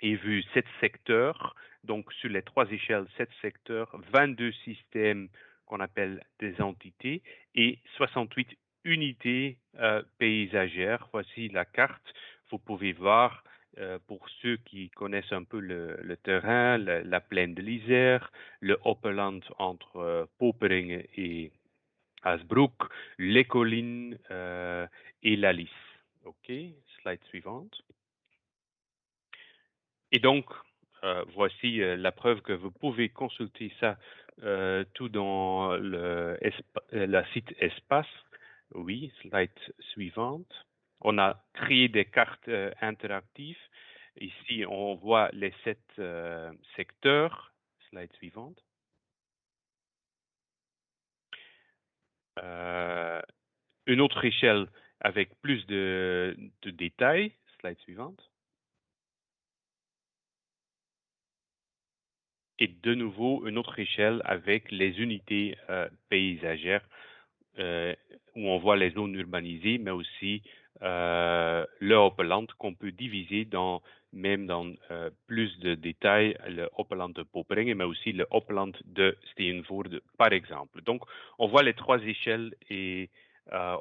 et vu 7 secteurs. Donc, sur les 3 échelles, 7 secteurs, 22 systèmes qu'on appelle des entités et 68 unités paysagères. Voici la carte. Vous pouvez voir pour ceux qui connaissent un peu le terrain, la plaine de l'Isère, le Opperland entre Poperinge et Hasbroek, les collines et la Lys. OK, slide suivante. Et donc, voici la preuve que vous pouvez consulter ça tout dans le site Espace. Oui, slide suivante. On a créé des cartes interactives. Ici, on voit les 7 secteurs. Slide suivante. Une autre échelle avec plus de détails. Slide suivante. Et de nouveau, une autre échelle avec les unités paysagères où on voit les zones urbanisées, mais aussi le Opperland qu'on peut diviser même dans plus de détails, le Opperland de Poperinge, mais aussi le Opperland de Steenvoorde, par exemple. Donc, on voit les 3 échelles et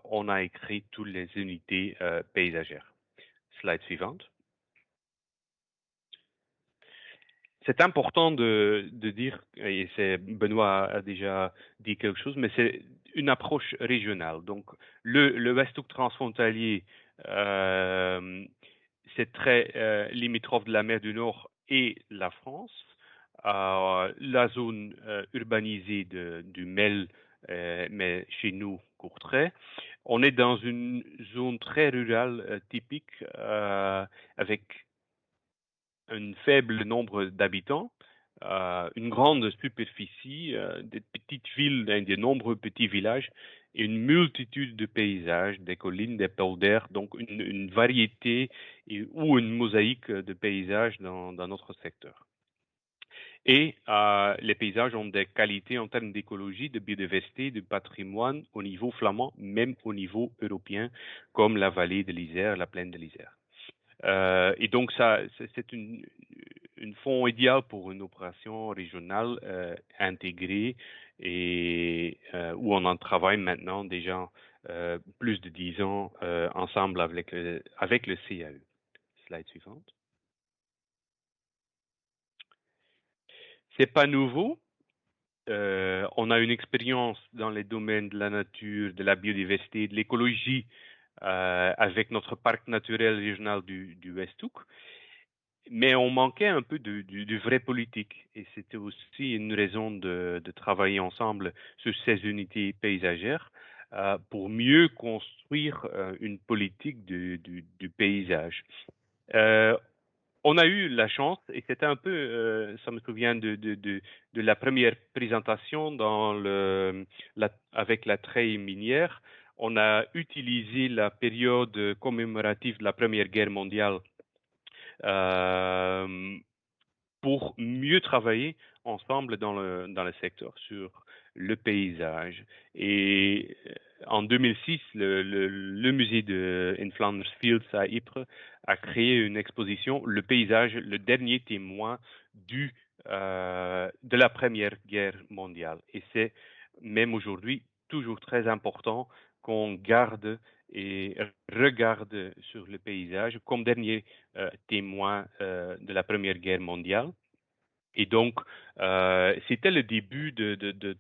on a écrit toutes les unités paysagères. Slide suivante. C'est important de dire, et Benoît a déjà dit quelque chose, mais c'est une approche régionale. Donc, le Westhoek transfrontalier, c'est très limitrophe de la mer du Nord et la France. La zone urbanisée du Mel, mais chez nous, Courtrai. On est dans une zone très rurale typique avec un faible nombre d'habitants, une grande superficie, des petites villes, de nombreux petits villages, et une multitude de paysages, des collines, des polders, donc une variété ou une mosaïque de paysages dans notre secteur. Et les paysages ont des qualités en termes d'écologie, de biodiversité, de patrimoine au niveau flamand, même au niveau européen, comme la vallée de l'Isère, la plaine de l'Isère. Et donc, ça, c'est une fond idéal pour une opération régionale intégrée et où on en travaille maintenant déjà plus de 10 ans ensemble avec le CAE. Slide suivante. C'est pas nouveau. On a une expérience dans les domaines de la nature, de la biodiversité, de l'écologie avec notre parc naturel régional du Westhoek. mais on manquait un peu du vrai politique. Et c'était aussi une raison de travailler ensemble sur ces unités paysagères pour mieux construire une politique du paysage. On a eu la chance, et c'était un peu, ça me souvient de la première présentation avec la treille minière. On a utilisé la période commémorative de la Première Guerre mondiale pour mieux travailler ensemble dans le secteur sur le paysage. Et en 2006, le musée in Flanders Fields à Ypres a créé une exposition, Le paysage, le dernier témoin de la Première Guerre mondiale. Et c'est même aujourd'hui toujours très important qu'on garde et regarde sur le paysage comme dernier témoin de la Première Guerre mondiale. Et donc, c'était le début de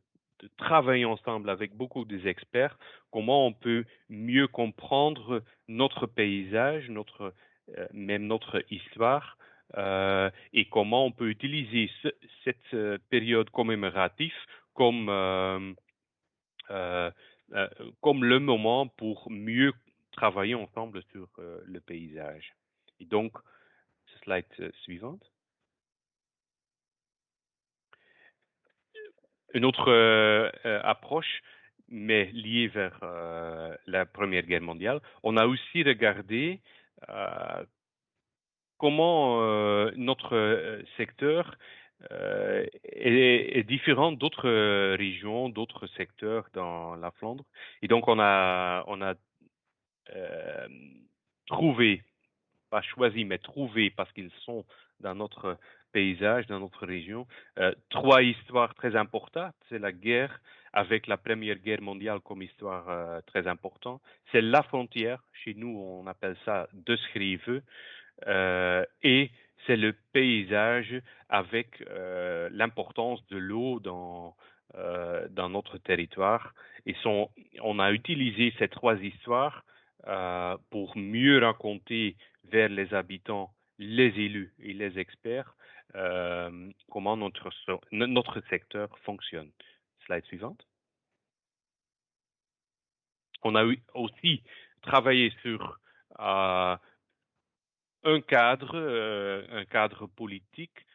travailler ensemble avec beaucoup d'experts, comment on peut mieux comprendre notre paysage, même notre histoire, et comment on peut utiliser cette période commémorative comme comme le moment pour mieux travailler ensemble sur le paysage. Et donc, slide suivante. Une autre approche, mais liée vers la Première Guerre mondiale, on a aussi regardé comment notre secteur est différent d'autres régions, d'autres secteurs dans la Flandre. Et donc, on a trouvé, pas choisi, mais trouvé, parce qu'ils sont dans notre paysage, dans notre région, trois histoires très importantes. C'est la guerre, avec la Première Guerre mondiale comme histoire très importante. C'est la frontière, chez nous on appelle ça de Schreven, et c'est le paysage avec l'importance de l'eau dans notre territoire. Et on a utilisé ces trois histoires pour mieux raconter vers les habitants, les élus et les experts comment notre secteur fonctionne. Slide suivante. On a aussi travaillé sur un cadre politique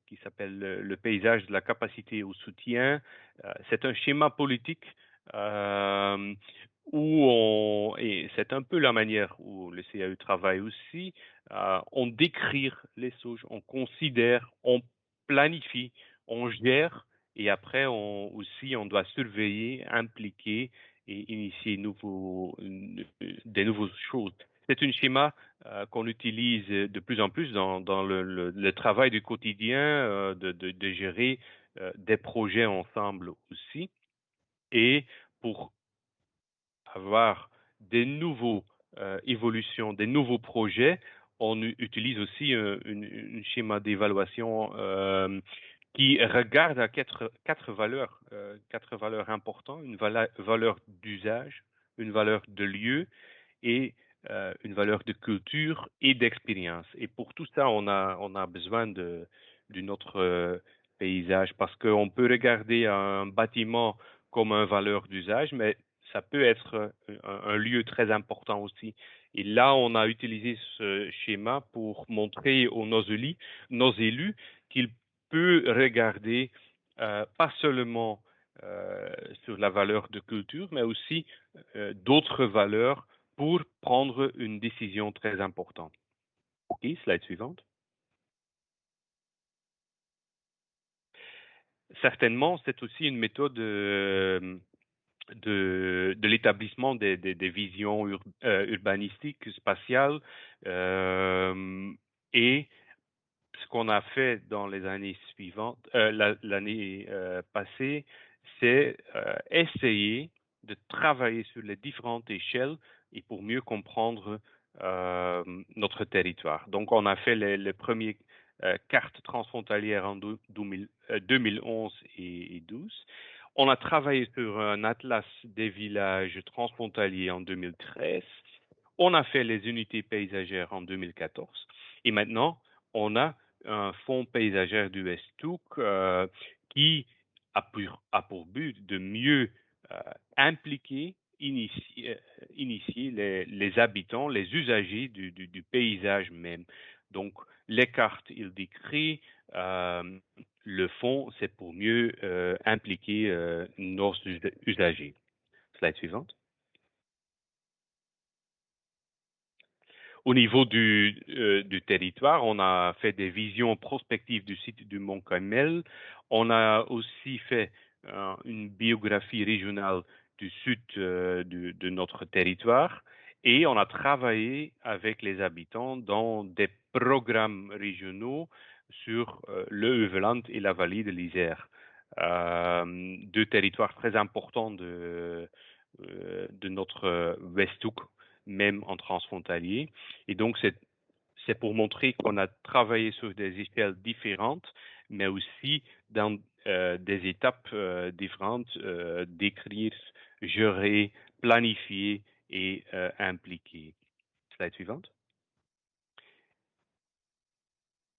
qui s'appelle le paysage de la capacité au soutien. C'est un schéma politique et c'est un peu la manière où le CAE travaille aussi, on décrit les choses, on considère, on planifie, on gère, et après on doit surveiller, impliquer et initier des nouvelles choses. C'est un schéma qu'on utilise de plus en plus dans le travail du quotidien, de gérer des projets ensemble aussi. Et pour avoir des nouveaux évolutions, des nouveaux projets, on utilise aussi un schéma d'évaluation qui regarde à quatre valeurs importantes, une valeur d'usage, une valeur de lieu et une valeur de culture et d'expérience. Et pour tout ça, on a besoin de notre paysage, parce qu'on peut regarder un bâtiment comme une valeur d'usage, mais ça peut être un lieu très important aussi. Et là, on a utilisé ce schéma pour montrer nos élus qu'ils peuvent regarder pas seulement sur la valeur de culture, mais aussi d'autres valeurs pour prendre une décision très importante. OK, slide suivante. Certainement, c'est aussi une méthode de l'établissement des visions urbanistiques, spatiales, et ce qu'on a fait dans les années suivantes, l'année passée, c'est essayer de travailler sur les différentes échelles et pour mieux comprendre notre territoire. Donc, on a fait les premières cartes transfrontalières en 2011 et 2012. On a travaillé sur un atlas des villages transfrontaliers en 2013. On a fait les unités paysagères en 2014. Et maintenant, on a un fonds paysagère du Westhoek qui a pour but de mieux impliquer, initier les habitants, les usagers du paysage même. Donc, les cartes, il décrit, le fonds, c'est pour mieux impliquer nos usagers. Slide suivante. Au niveau du territoire, on a fait des visions prospectives du site du Mont Carmel. On a aussi fait une biographie régionale du sud de notre territoire. Et on a travaillé avec les habitants dans des programmes régionaux sur le Heuvelland et la vallée de l'Isère. Deux territoires très importants de notre Westhoek, même en transfrontalier. Et donc, c'est pour montrer qu'on a travaillé sur des échelles différentes, mais aussi dans des étapes différentes, d'écrire, gérer, planifier et impliquer. Slide suivante.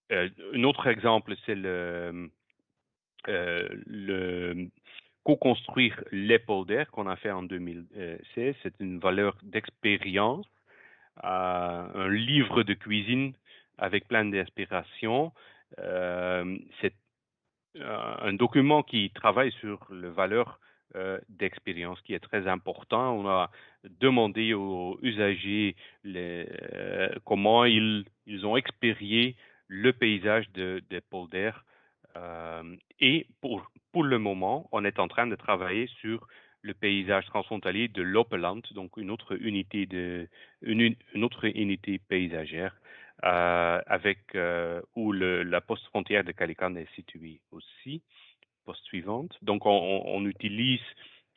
Un autre exemple, c'est le co-construire les polders qu'on a fait en 2016. C'est une valeur d'expérience, un livre de cuisine avec plein d'inspiration. C'est un document qui travaille sur la valeur d'expérience, qui est très important. On a demandé aux usagers comment ils ont expérié le paysage des polders. Et pour le moment, on est en train de travailler sur le paysage transfrontalier de l'Oppeland, donc une autre unité paysagère, où la poste frontière de Calican est située aussi. Poste suivante. Donc, on utilise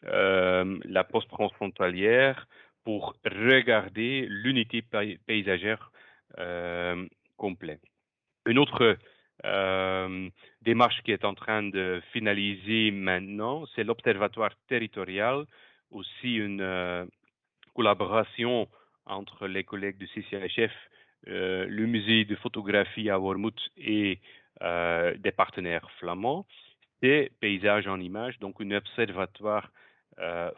la poste transfrontalière pour regarder l'unité paysagère complète. Une autre démarche qui est en train de finaliser maintenant, c'est l'Observatoire territorial, aussi une collaboration entre les collègues du CCHF, le musée de photographie à Wormhout et des partenaires flamands. C'est Paysages en images, donc un observatoire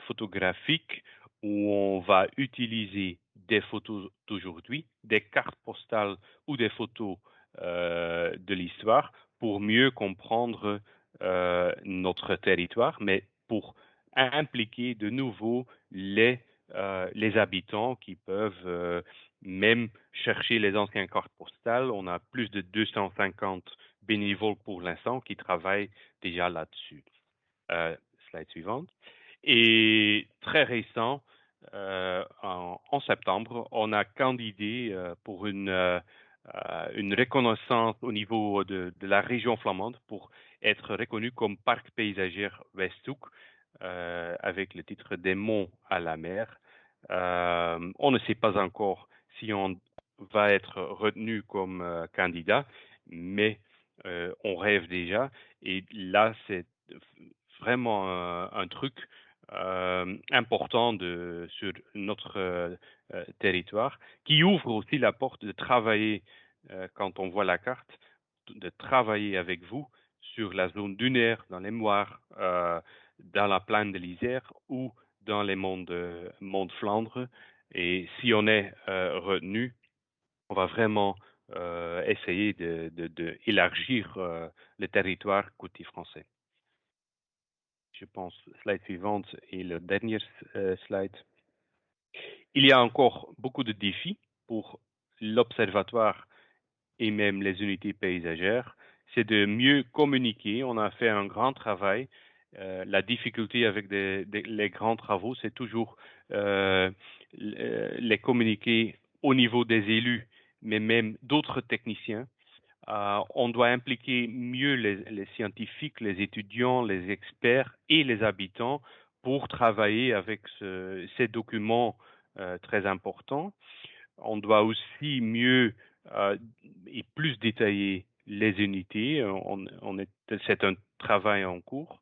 photographique où on va utiliser des photos d'aujourd'hui, des cartes postales ou des photos de l'histoire pour mieux comprendre notre territoire, mais pour impliquer de nouveau les habitants qui peuvent même chercher les anciennes cartes postales. On a plus de 250 bénévoles pour l'instant qui travaillent déjà là-dessus. Slide suivante. Et très récent, en septembre, on a candidaté pour une reconnaissance au niveau de la région flamande pour être reconnu comme parc paysager Westhoek avec le titre des monts à la mer. On ne sait pas encore si on va être retenu comme candidat, mais on rêve déjà. Et là, c'est vraiment un truc important sur notre territoire, qui ouvre aussi la porte de travailler, quand on voit la carte, de travailler avec vous sur la zone dunaire, dans les moires, dans la plaine de l'Isère ou dans les monts de Flandre. Et si on est retenu, on va vraiment essayer d'élargir le territoire côté français. Je pense, slide suivante et le dernier slide. Il y a encore beaucoup de défis pour l'observatoire et même les unités paysagères. C'est de mieux communiquer. On a fait un grand travail. La difficulté avec les grands travaux, c'est toujours les communiquer au niveau des élus, mais même d'autres techniciens. On doit impliquer mieux les scientifiques, les étudiants, les experts et les habitants pour travailler avec ces documents très importants. On doit aussi mieux et plus détailler les unités. C'est un travail en cours.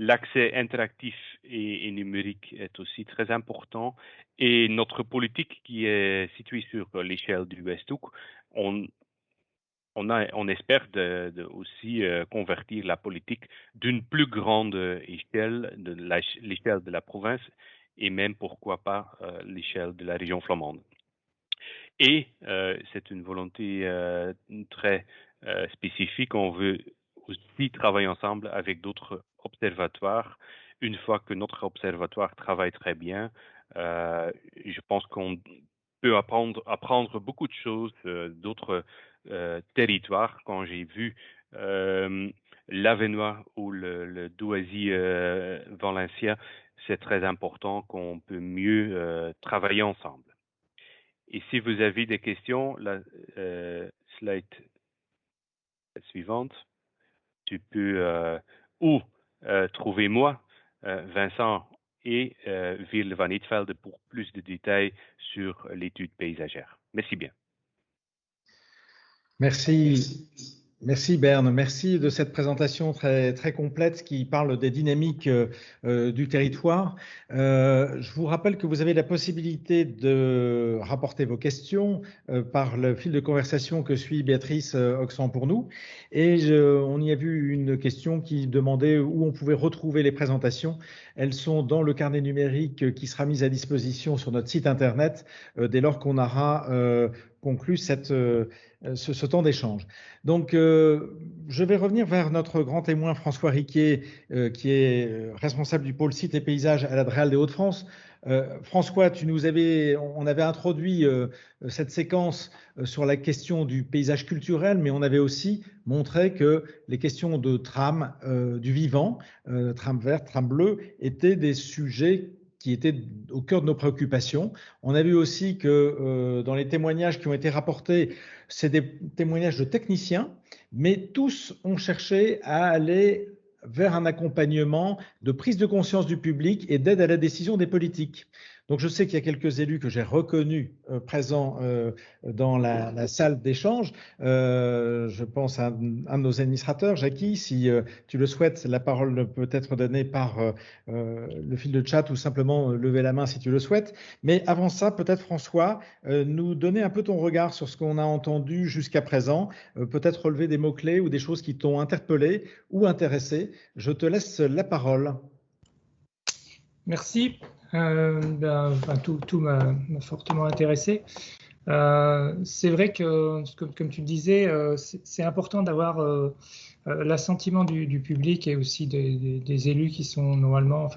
l'accès interactif et numérique est aussi très important. Et notre politique qui est située sur l'échelle du Westhoek, on espère aussi convertir la politique d'une plus grande échelle, de l'échelle de la province, et même, pourquoi pas, l'échelle de la région flamande. Et c'est une volonté très spécifique. On veut aussi travailler ensemble avec d'autres observatoires. Une fois que notre observatoire travaille très bien, je pense qu'on peut apprendre beaucoup de choses d'autres territoires. Quand j'ai vu l'Avenois ou le Douaisis Valencien, c'est très important qu'on peut mieux travailler ensemble. Et si vous avez des questions, la slide suivante, tu peux ou trouver moi, Vincent et Veerle van Eetvelde pour plus de détails sur l'étude paysagère. Merci bien. Merci Berne, merci de cette présentation très, très complète qui parle des dynamiques du territoire. Je vous rappelle que vous avez la possibilité de rapporter vos questions par le fil de conversation que suit Béatrice Oxen pour nous. Et on y a vu une question qui demandait où on pouvait retrouver les présentations. Elles sont dans le carnet numérique qui sera mis à disposition sur notre site internet dès lors qu'on aura conclu ce temps d'échange. Donc, je vais revenir vers notre grand témoin François Riquier, qui est responsable du pôle site et paysage à la DREAL des Hauts-de-France. François, on avait introduit cette séquence sur la question du paysage culturel, mais on avait aussi montré que les questions de trame du vivant, trame verte, trame bleue, étaient des sujets qui étaient au cœur de nos préoccupations. On a vu aussi que dans les témoignages qui ont été rapportés, c'est des témoignages de techniciens, mais tous ont cherché à aller vers un accompagnement de prise de conscience du public et d'aide à la décision des politiques. Donc, je sais qu'il y a quelques élus que j'ai reconnus présents dans la salle d'échange. Je pense à un de nos administrateurs, Jackie. Si tu le souhaites, la parole peut être donnée par le fil de chat ou simplement lever la main si tu le souhaites. Mais avant ça, peut-être François, nous donner un peu ton regard sur ce qu'on a entendu jusqu'à présent, peut-être relever des mots-clés ou des choses qui t'ont interpellé ou intéressé. Je te laisse la parole. Merci. Tout m'a fortement intéressé. C'est vrai que, comme tu le disais, c'est important d'avoir l'assentiment du public et aussi des élus qui sont normalement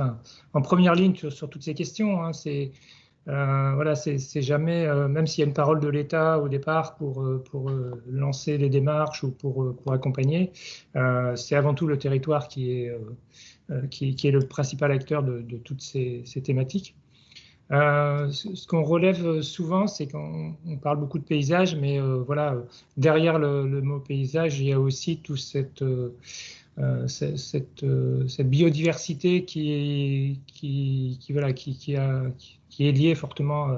en première ligne sur toutes ces questions. Hein. Voilà, c'est jamais, même s'il y a une parole de l'État au départ pour lancer les démarches ou pour accompagner, c'est avant tout le territoire qui est le principal acteur de toutes ces thématiques. Ce qu'on relève souvent, c'est qu'on parle beaucoup de paysage, mais voilà, derrière le mot paysage, il y a aussi toute cette biodiversité qui est liée fortement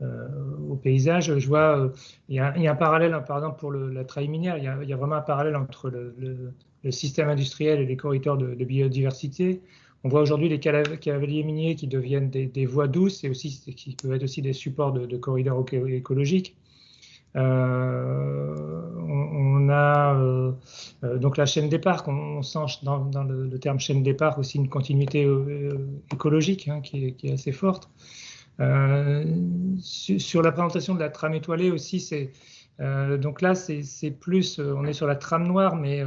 au paysage. Je vois, il y a un parallèle, par exemple, pour la traille minière, il y a vraiment un parallèle entre le système industriel et les corridors de biodiversité. On voit aujourd'hui les cavaliers miniers qui deviennent des voies douces et aussi qui peuvent être aussi des supports de corridors écologiques. On a donc la chaîne des parcs. On sent dans le terme chaîne des parcs aussi une continuité écologique qui est assez forte. Sur la présentation de la trame étoilée aussi, donc là c'est plus, on est sur la trame noire, mais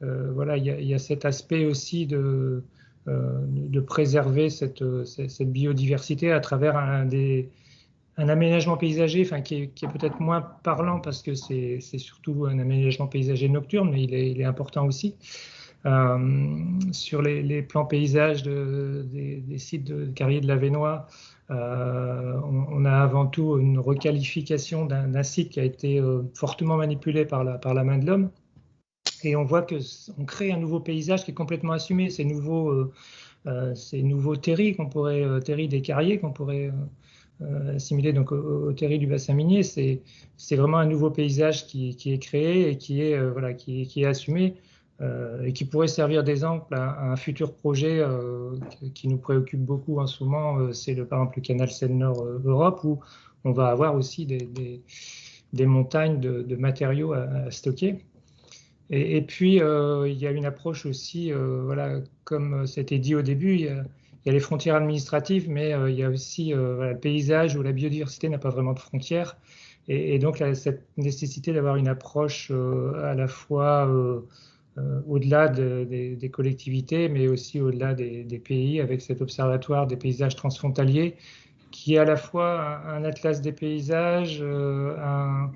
voilà, il y a cet aspect aussi de préserver cette biodiversité à travers un aménagement paysager, qui est peut-être moins parlant parce que c'est surtout un aménagement paysager nocturne, mais il est important aussi. Sur les plans paysages des sites de Carrier de l'Avenois, on a avant tout une requalification d'un site qui a été fortement manipulé par la main de l'homme. Et on voit qu'on crée un nouveau paysage qui est complètement assumé. Ces nouveaux terris terris des carriers qu'on pourrait assimiler donc au terri du bassin minier, c'est vraiment un nouveau paysage qui est créé et qui est assumé. et qui pourrait servir d'exemple à un futur projet qui nous préoccupe beaucoup en ce moment, c'est par exemple le canal Seine-Nord Europe, où on va avoir aussi des montagnes de matériaux à stocker. Et puis, il y a une approche aussi, voilà, comme c'était dit au début, il y a les frontières administratives, mais il y a aussi voilà, le paysage où la biodiversité n'a pas vraiment de frontières. Et donc, cette nécessité d'avoir une approche à la fois au-delà des collectivités, mais aussi au-delà des pays, avec cet observatoire des paysages transfrontaliers, qui est à la fois un atlas des paysages, un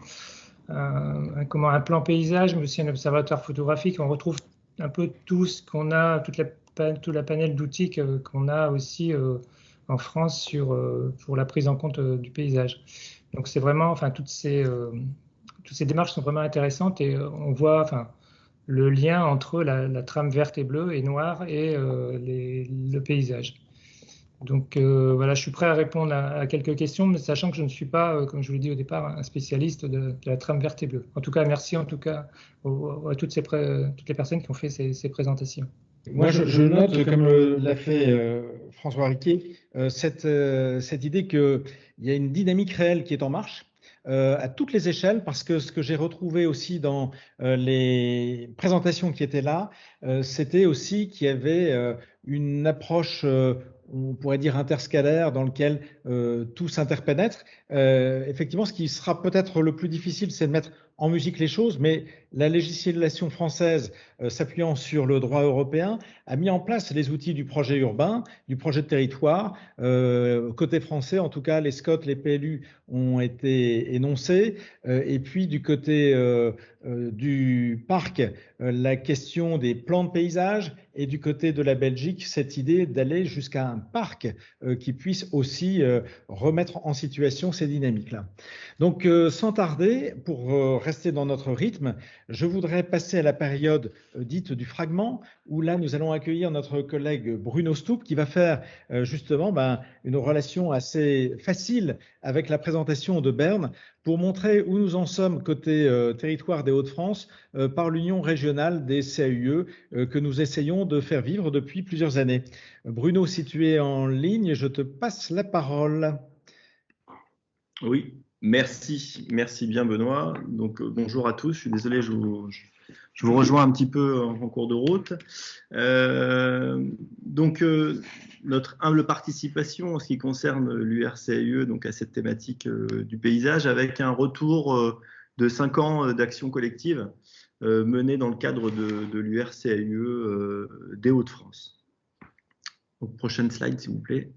plan paysage, mais aussi un observatoire photographique. On retrouve un peu tout ce qu'on a, toute la panel d'outils qu'on a aussi en France pour la prise en compte du paysage. Donc c'est vraiment, enfin, toutes ces démarches sont vraiment intéressantes et on voit, enfin, le lien entre la trame verte et bleue et noire et le paysage. Donc voilà, je suis prêt à répondre à quelques questions, mais sachant que je ne suis pas, comme je vous l'ai dit au départ, un spécialiste de la trame verte et bleue. En tout cas, merci à toutes les personnes qui ont fait ces présentations. Moi, je note, comme l'a fait François Riquet, cette idée qu'il y a une dynamique réelle qui est en marche. À toutes les échelles, parce que ce que j'ai retrouvé aussi dans les présentations qui étaient là, c'était aussi qu'il y avait une approche, on pourrait dire interscalaire, dans lequel tout s'interpénètre. Effectivement, ce qui sera peut-être le plus difficile, c'est de mettre en musique les choses, mais la législation française, s'appuyant sur le droit européen, a mis en place les outils du projet urbain, du projet de territoire. Côté français, en tout cas, les SCOT, les PLU ont été énoncés. Et puis du côté du parc, la question des plans de paysage, et du côté de la Belgique, cette idée d'aller jusqu'à un parc qui puisse aussi remettre en situation ces dynamiques-là. Donc, sans tarder, pour rester dans notre rythme, je voudrais passer à la période dite du fragment, où là, nous allons accueillir notre collègue Bruno Stoup, qui va faire justement une relation assez facile avec la présentation de Berne, pour montrer où nous en sommes côté territoire des Hauts-de-France par l'union régionale des CAUE que nous essayons de faire vivre depuis plusieurs années. Bruno, si tu es en ligne, je te passe la parole. Oui, merci bien Benoît. Donc bonjour à tous, je suis désolé, je vous rejoins un petit peu en cours de route. Notre humble participation en ce qui concerne l'URCAE, donc à cette thématique du paysage, avec un retour de 5 ans d'action collective menée dans le cadre de l'URCAE des Hauts-de-France. Donc, prochaine slide, s'il vous plaît.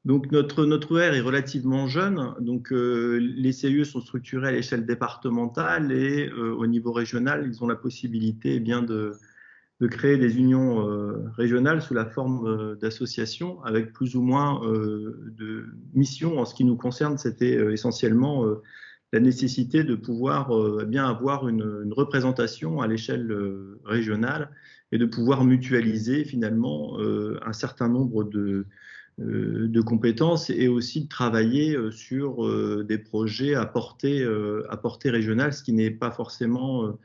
Donc notre UR est relativement jeune, donc les CAE sont structurés à l'échelle départementale et au niveau régional, ils ont la possibilité de créer des unions régionales sous la forme d'associations avec plus ou moins de missions. En ce qui nous concerne, c'était essentiellement la nécessité de pouvoir avoir une représentation à l'échelle régionale et de pouvoir mutualiser finalement un certain nombre de compétences et aussi de travailler sur des projets à portée régionale, ce qui n'est pas forcément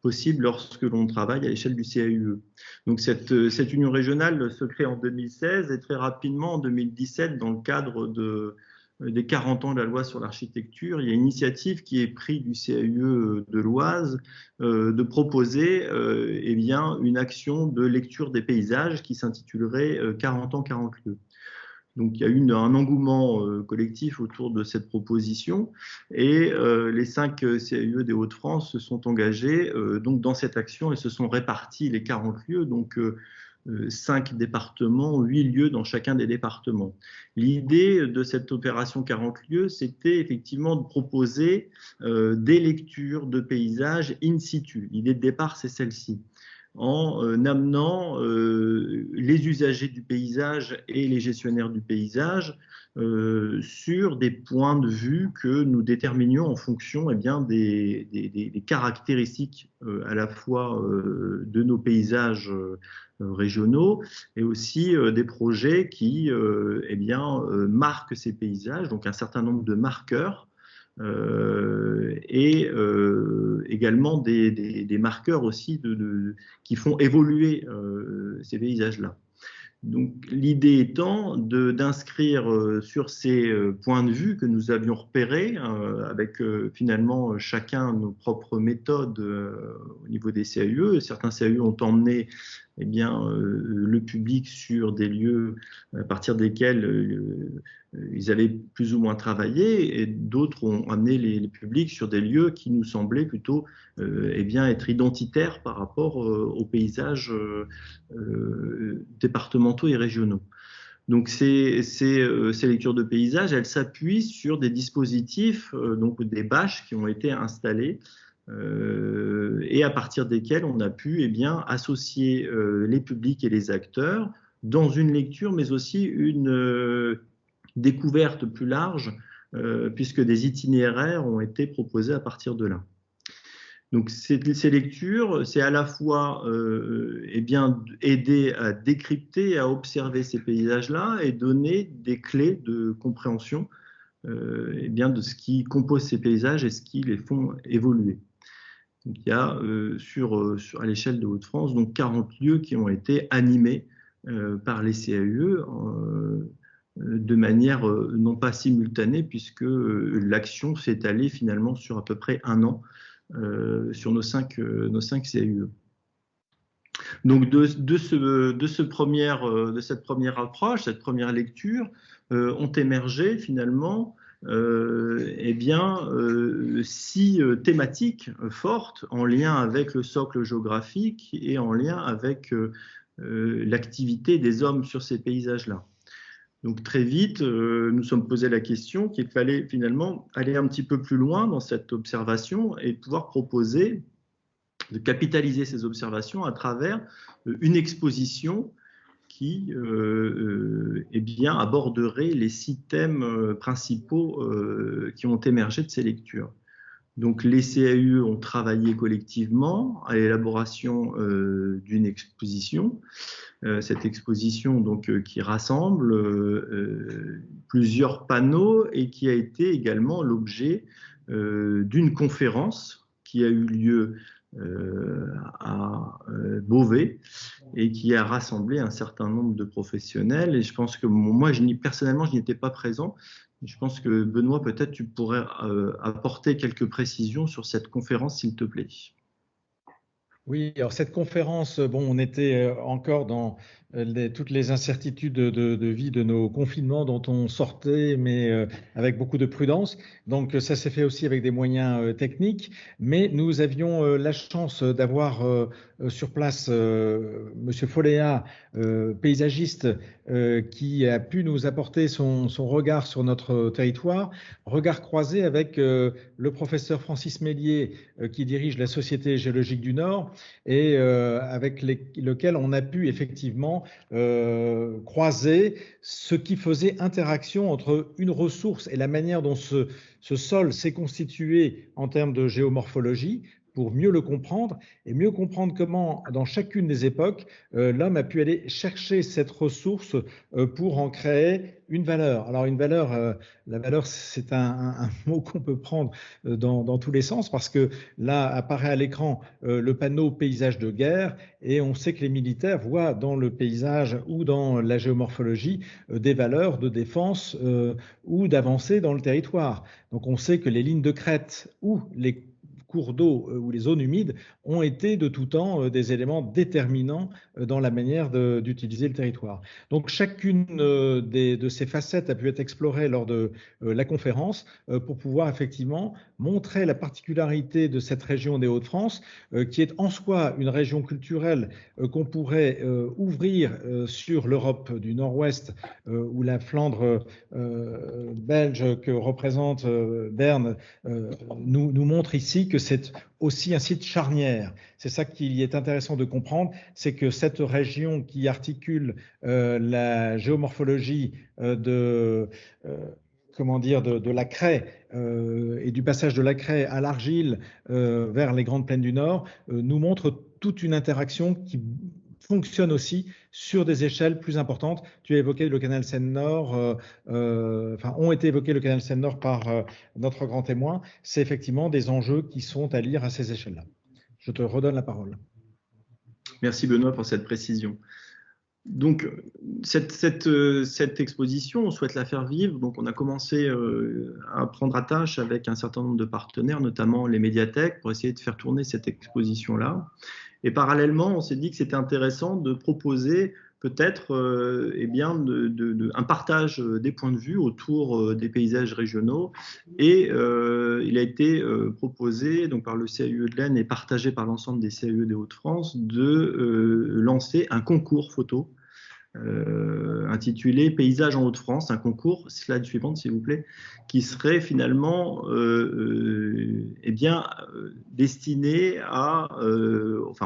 possible lorsque l'on travaille à l'échelle du CAUE. Donc cette union régionale se crée en 2016 et très rapidement en 2017, dans le cadre des 40 ans de la loi sur l'architecture, il y a une initiative qui est prise du CAUE de l'Oise de proposer une action de lecture des paysages qui s'intitulerait 40 ans, 40 lieux. Donc, il y a eu un engouement collectif autour de cette proposition et les 5 CAUE des Hauts-de-France se sont engagés donc dans cette action et se sont répartis les 40 lieux, donc 5 départements, 8 lieux dans chacun des départements. L'idée de cette opération 40 lieux, c'était effectivement de proposer des lectures de paysages in situ. L'idée de départ, c'est celle-ci. En amenant les usagers du paysage et les gestionnaires du paysage sur des points de vue que nous déterminions en fonction des caractéristiques à la fois de nos paysages régionaux et aussi des projets qui marquent ces paysages, donc un certain nombre de marqueurs et également des marqueurs aussi qui font évoluer ces paysages-là. Donc, l'idée étant d'inscrire sur ces points de vue que nous avions repérés, avec finalement chacun nos propres méthodes au niveau des CAUE. Certains CAUE ont emmené le public sur des lieux à partir desquels ils avaient plus ou moins travaillé, et d'autres ont amené les publics sur des lieux qui nous semblaient plutôt être identitaires par rapport aux paysages départementaux et régionaux. Donc ces lectures de paysages, elles s'appuient sur des dispositifs, donc des bâches qui ont été installées et à partir desquelles on a pu associer les publics et les acteurs dans une lecture, mais aussi une découverte plus large, puisque des itinéraires ont été proposés à partir de là. Donc ces lectures, c'est à la fois aider à décrypter, à observer ces paysages-là et donner des clés de compréhension de ce qui compose ces paysages et ce qui les font évoluer. Donc, il y a à l'échelle de Hauts-de-France 40 lieux qui ont été animés par les CAUE de manière non pas simultanée, puisque l'action s'est étalée finalement sur à peu près un an sur nos cinq CAUE. Donc de cette première approche, cette première lecture, ont émergé finalement 6 thématiques fortes en lien avec le socle géographique et en lien avec l'activité des hommes sur ces paysages-là. Donc très vite, nous sommes posé la question qu'il fallait finalement aller un petit peu plus loin dans cette observation et pouvoir proposer de capitaliser ces observations à travers une exposition qui aborderait les 6 thèmes principaux qui ont émergé de ces lectures. Donc les CAUE ont travaillé collectivement à l'élaboration d'une exposition. Cette exposition qui rassemble plusieurs panneaux et qui a été également l'objet d'une conférence qui a eu lieu à Beauvais et qui a rassemblé un certain nombre de professionnels. Et je pense que moi, personnellement, je n'y étais pas présent. Je pense que Benoît, peut-être tu pourrais apporter quelques précisions sur cette conférence, s'il te plaît. Oui, alors cette conférence, on était encore dans toutes les incertitudes de vie de nos confinements dont on sortait, mais avec beaucoup de prudence. Donc ça s'est fait aussi avec des moyens techniques, mais nous avions la chance d'avoir sur place Monsieur Folléa, paysagiste, qui a pu nous apporter son regard sur notre territoire, regard croisé avec le professeur Francis Mélier, qui dirige la Société géologique du Nord, et avec lequel on a pu effectivement croiser ce qui faisait interaction entre une ressource et la manière dont ce sol s'est constitué en termes de géomorphologie, pour mieux le comprendre et mieux comprendre comment, dans chacune des époques, l'homme a pu aller chercher cette ressource pour en créer une valeur. Alors une valeur, la valeur, c'est un mot qu'on peut prendre dans tous les sens, parce que là apparaît à l'écran le panneau paysage de guerre, et on sait que les militaires voient dans le paysage ou dans la géomorphologie des valeurs de défense ou d'avancée dans le territoire. Donc on sait que les lignes de crête ou les cours d'eau ou les zones humides ont été de tout temps des éléments déterminants dans la manière d'utiliser le territoire. Donc chacune de ces facettes a pu être explorée lors de la conférence pour pouvoir effectivement montrer la particularité de cette région des Hauts-de-France, qui est en soi une région culturelle qu'on pourrait ouvrir sur l'Europe du Nord-Ouest, ou la Flandre belge que représente Berne nous montre ici que c'est aussi un site charnière. C'est ça qui est intéressant de comprendre, c'est que cette région qui articule la géomorphologie de la craie et du passage de la craie à l'argile vers les grandes plaines du Nord nous montre toute une interaction qui fonctionne aussi sur des échelles plus importantes. Tu as évoqué le canal Seine-Nord, ont été évoqués le canal Seine-Nord par notre grand témoin. C'est effectivement des enjeux qui sont à lire à ces échelles-là. Je te redonne la parole. Merci Benoît pour cette précision. Donc, cette exposition, on souhaite la faire vivre. Donc, on a commencé à prendre attache avec un certain nombre de partenaires, notamment les médiathèques, pour essayer de faire tourner cette exposition-là. Et parallèlement, on s'est dit que c'était intéressant de proposer peut-être un partage des points de vue autour des paysages régionaux. Et il a été proposé donc, par le CAUE de l'Aisne et partagé par l'ensemble des CAUE des Hauts-de-France de lancer un concours photo intitulé Paysages en Hauts-de-France, un concours, slide suivante s'il vous plaît, qui serait finalement destiné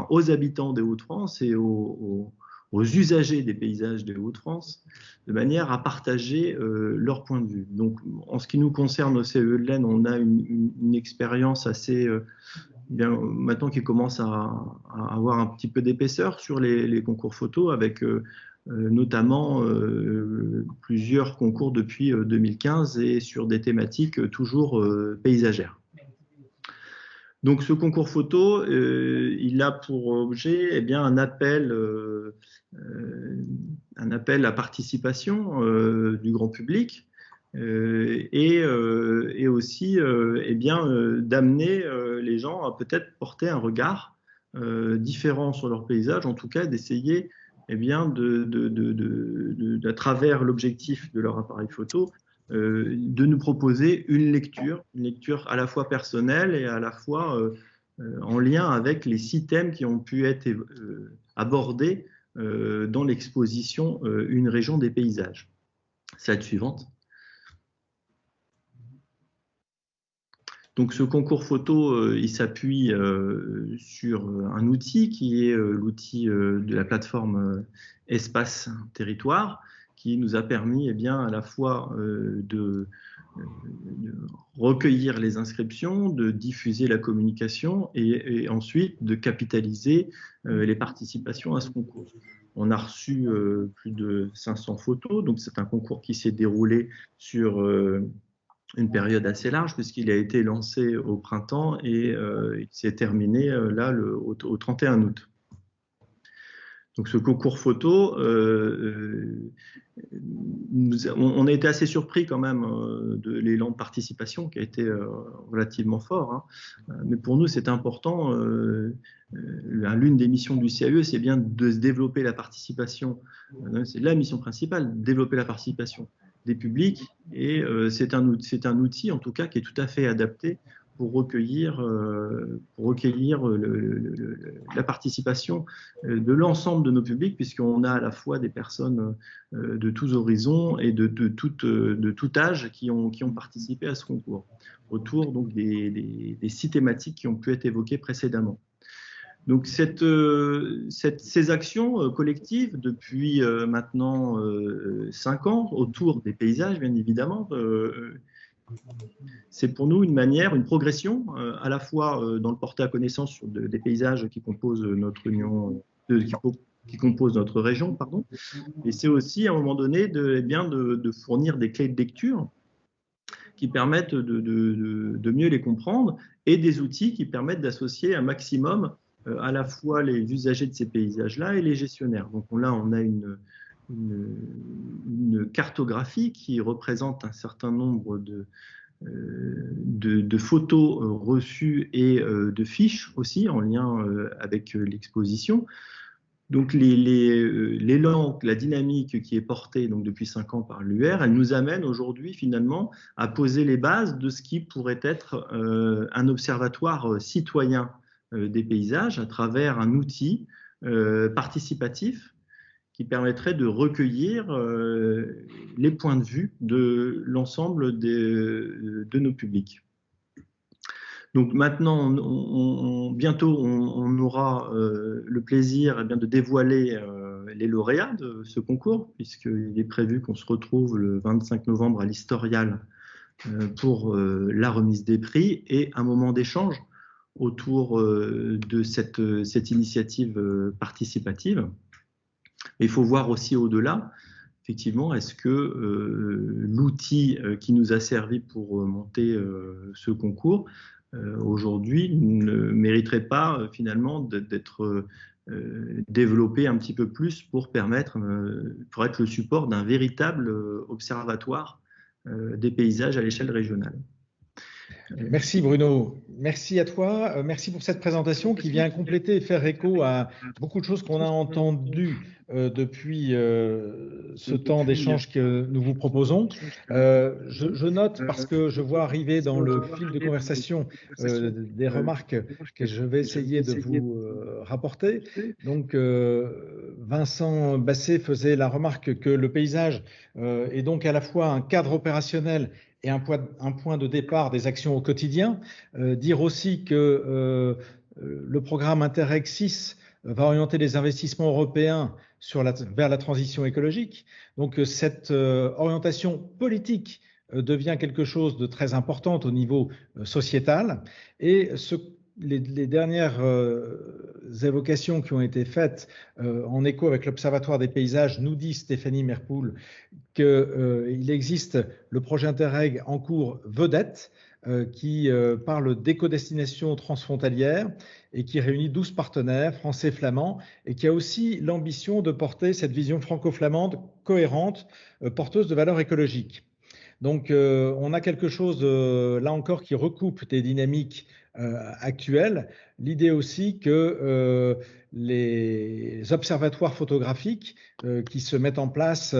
aux habitants des Hauts-de-France et aux usagers des paysages des Hauts-de-France, de manière à partager leur point de vue. Donc, en ce qui nous concerne au CAUE de l'Aisne, on a une expérience assez maintenant qui commence à avoir un petit peu d'épaisseur sur les concours photos, avec notamment plusieurs concours depuis 2015 et sur des thématiques toujours paysagères. Donc ce concours photo, il a pour objet un appel à participation du grand public et aussi d'amener les gens à peut-être porter un regard différent sur leur paysage, en tout cas d'essayer à travers l'objectif de leur appareil photo, de nous proposer une lecture à la fois personnelle et à la fois en lien avec les 6 thèmes qui ont pu être abordés dans l'exposition Une région des paysages. Slide suivante. Donc ce concours photo, il s'appuie sur un outil qui est l'outil de la plateforme Espace Territoire, qui nous a permis à la fois de recueillir les inscriptions, de diffuser la communication et ensuite de capitaliser les participations à ce concours. On a reçu plus de 500 photos, donc c'est un concours qui s'est déroulé sur une période assez large puisqu'il a été lancé au printemps et il s'est terminé au 31 août. Donc ce concours photo, on a été assez surpris quand même de l'élan de participation qui a été relativement fort. Mais pour nous, c'est important. L'une des missions du CAUE, c'est bien de se développer la participation. C'est la mission principale, développer la participation des publics. Et c'est un outil, en tout cas, qui est tout à fait adapté pour recueillir la participation de l'ensemble de nos publics, puisqu'on a à la fois des personnes de tous horizons et de tout âge qui ont participé à ce concours, autour donc, des 6 thématiques qui ont pu être évoquées précédemment. Donc ces actions collectives depuis maintenant 5 ans, autour des paysages, bien évidemment, c'est pour nous une progression, à la fois dans le porter à connaissance des paysages qui composent notre union, qui composent notre région, pardon. Et c'est aussi à un moment donné de fournir des clés de lecture qui permettent de mieux les comprendre et des outils qui permettent d'associer un maximum à la fois les usagers de ces paysages-là et les gestionnaires. Donc là, on a une cartographie qui représente un certain nombre de photos reçues et de fiches aussi en lien avec l'exposition. Donc l'élan, la dynamique qui est portée donc, depuis 5 ans par l'UR, elle nous amène aujourd'hui finalement à poser les bases de ce qui pourrait être un observatoire citoyen des paysages à travers un outil participatif qui permettrait de recueillir les points de vue de l'ensemble de nos publics. Donc maintenant, bientôt, on aura le plaisir de dévoiler les lauréats de ce concours, puisqu'il est prévu qu'on se retrouve le 25 novembre à l'Historial pour la remise des prix et un moment d'échange autour de cette initiative participative. il faut voir aussi au-delà. Effectivement, est-ce que l'outil qui nous a servi pour monter ce concours, aujourd'hui, ne mériterait pas finalement d'être développé un petit peu plus pour permettre, pour être le support d'un véritable observatoire des paysages à l'échelle régionale. Merci Bruno, merci à toi, merci pour cette présentation qui vient compléter et faire écho à beaucoup de choses qu'on a entendues depuis ce temps d'échange que nous vous proposons. Je note, parce que je vois arriver dans le fil de conversation des remarques que je vais essayer de vous rapporter. Donc Vincent Basset faisait la remarque que le paysage est donc à la fois un cadre opérationnel et un point de départ des actions au quotidien. Dire aussi que le programme Interreg 6 va orienter les investissements européens vers la transition écologique. Donc cette orientation politique devient quelque chose de très important au niveau sociétal. Et les dernières évocations qui ont été faites en écho avec l'Observatoire des paysages nous dit Stéphanie Merpoul qu'il existe le projet Interreg en cours Vedette qui parle d'éco-destination transfrontalière et qui réunit 12 partenaires français, flamands, et qui a aussi l'ambition de porter cette vision franco-flamande cohérente, porteuse de valeurs écologiques. Donc on a quelque chose là encore qui recoupe des dynamiques actuelles. L'idée aussi que les observatoires photographiques qui se mettent en place,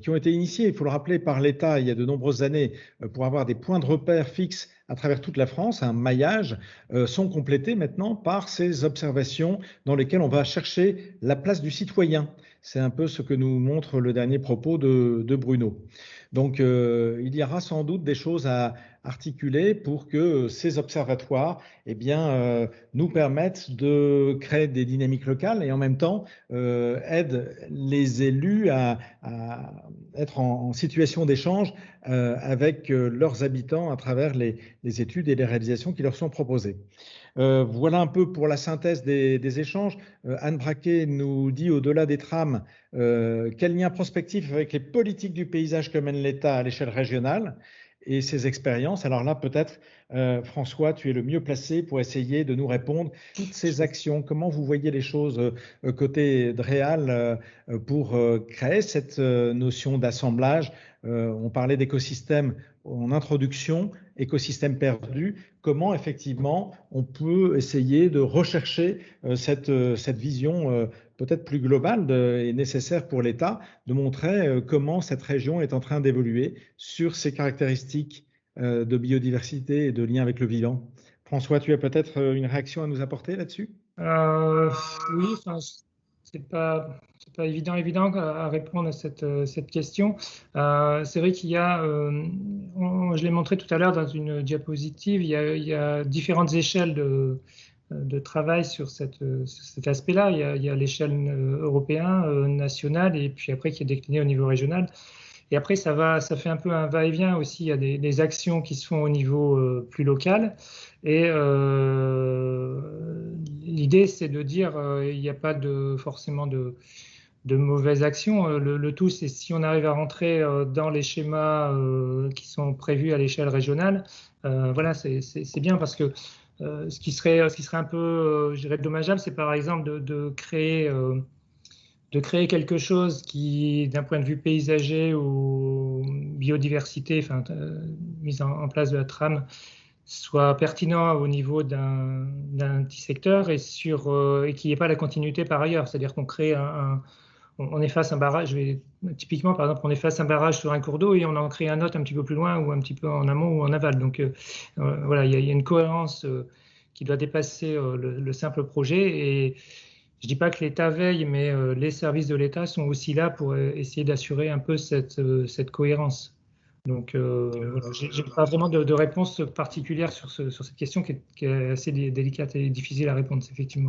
qui ont été initiés, il faut le rappeler, par l'État il y a de nombreuses années pour avoir des points de repère fixes à travers toute la France, un maillage, sont complétés maintenant par ces observations dans lesquelles on va chercher la place du citoyen. C'est un peu ce que nous montre le dernier propos de Bruno. Donc il y aura sans doute des choses à articuler pour que ces observatoires nous permettent de créer des dynamiques locales et en même temps aident les élus à être en situation d'échange avec leurs habitants à travers les études et les réalisations qui leur sont proposées. Voilà un peu pour la synthèse des échanges. Anne Braquet nous dit, au-delà des trames, quel lien prospectif avec les politiques du paysage que mène l'État à l'échelle régionale et ses expériences. Alors là, peut-être, François, tu es le mieux placé pour essayer de nous répondre. Toutes ces actions, comment vous voyez les choses côté DREAL pour créer cette notion d'assemblage? On parlait d'écosystème en introduction, écosystème perdu. Comment effectivement on peut essayer de rechercher cette vision peut-être plus globale et nécessaire pour l'État, de montrer comment cette région est en train d'évoluer sur ses caractéristiques de biodiversité et de lien avec le vivant. François, tu as peut-être une réaction à nous apporter là-dessus? Oui, c'est pas évident à répondre à cette question. C'est vrai qu'il y a, je l'ai montré tout à l'heure dans une diapositive, il y a différentes échelles de travail sur cet aspect-là. Il y a l'échelle européenne, nationale, et puis après qui est déclinée au niveau régional. Et après, ça fait un peu un va-et-vient aussi. Il y a des actions qui se font au niveau plus local. Et l'idée, c'est de dire il n'y a pas forcément de mauvaises actions. Le tout, c'est si on arrive à rentrer dans les schémas qui sont prévus à l'échelle régionale, voilà, c'est bien parce que ce qui serait un peu, je dirais, dommageable, c'est par exemple de créer quelque chose qui, d'un point de vue paysager ou biodiversité, mise en place de la trame, soit pertinent au niveau d'un petit secteur et qu'il n'y ait pas la continuité par ailleurs. C'est-à-dire qu'on crée on efface un barrage, typiquement par exemple on efface un barrage sur un cours d'eau et on en crée un autre un petit peu plus loin ou un petit peu en amont ou en aval. Donc voilà, il y a une cohérence qui doit dépasser le simple projet. Et je ne dis pas que l'État veille, mais les services de l'État sont aussi là pour essayer d'assurer un peu cette cohérence. Donc, voilà, je n'ai pas vraiment de réponse particulière sur cette question qui est assez délicate et difficile à répondre, effectivement.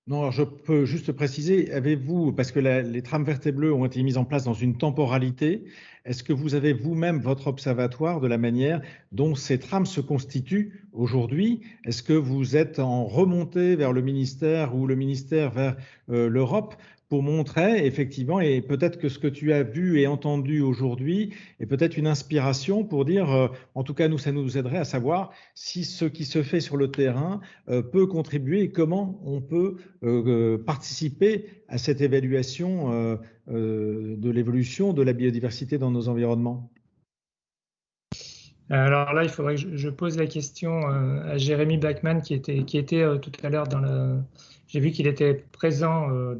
Non, alors je peux juste préciser, avez-vous, parce que les trames vertes et bleues ont été mises en place dans une temporalité, est-ce que vous avez vous-même votre observatoire de la manière dont ces trames se constituent aujourd'hui? Est-ce que vous êtes en remontée vers le ministère ou le ministère vers l'Europe pour montrer effectivement, et peut-être que ce que tu as vu et entendu aujourd'hui est peut-être une inspiration pour dire, en tout cas nous, ça nous aiderait à savoir si ce qui se fait sur le terrain peut contribuer et comment on peut participer à cette évaluation de l'évolution de la biodiversité dans nos environnements? Alors là, il faudrait que je pose la question à Jérémy Bachmann qui était tout à l'heure dans le. J'ai vu qu'il était présent au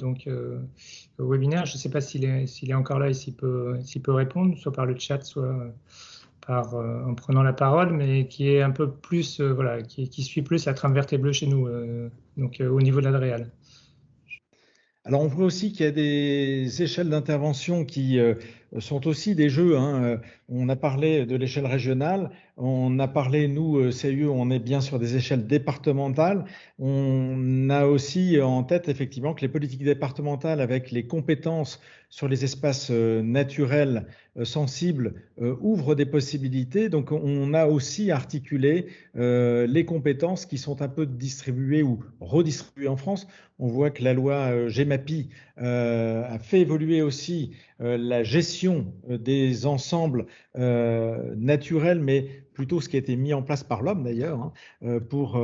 webinaire. Je ne sais pas s'il est encore là et s'il peut répondre, soit par le chat, soit en prenant la parole, mais qui est un peu plus, qui suit plus la trame verte et bleue chez nous, au niveau de l'Adréal. Alors, on voit aussi qu'il y a des échelles d'intervention qui sont aussi des jeux, hein. On a parlé de l'échelle régionale, on a parlé, nous, CIE, on est bien sur des échelles départementales. On a aussi en tête, effectivement, que les politiques départementales, avec les compétences sur les espaces naturels sensibles, ouvrent des possibilités. Donc, on a aussi articulé les compétences qui sont un peu distribuées ou redistribuées en France. On voit que la loi GEMAPI a fait évoluer aussi la gestion des ensembles naturels, mais plutôt ce qui a été mis en place par l'homme d'ailleurs, hein, pour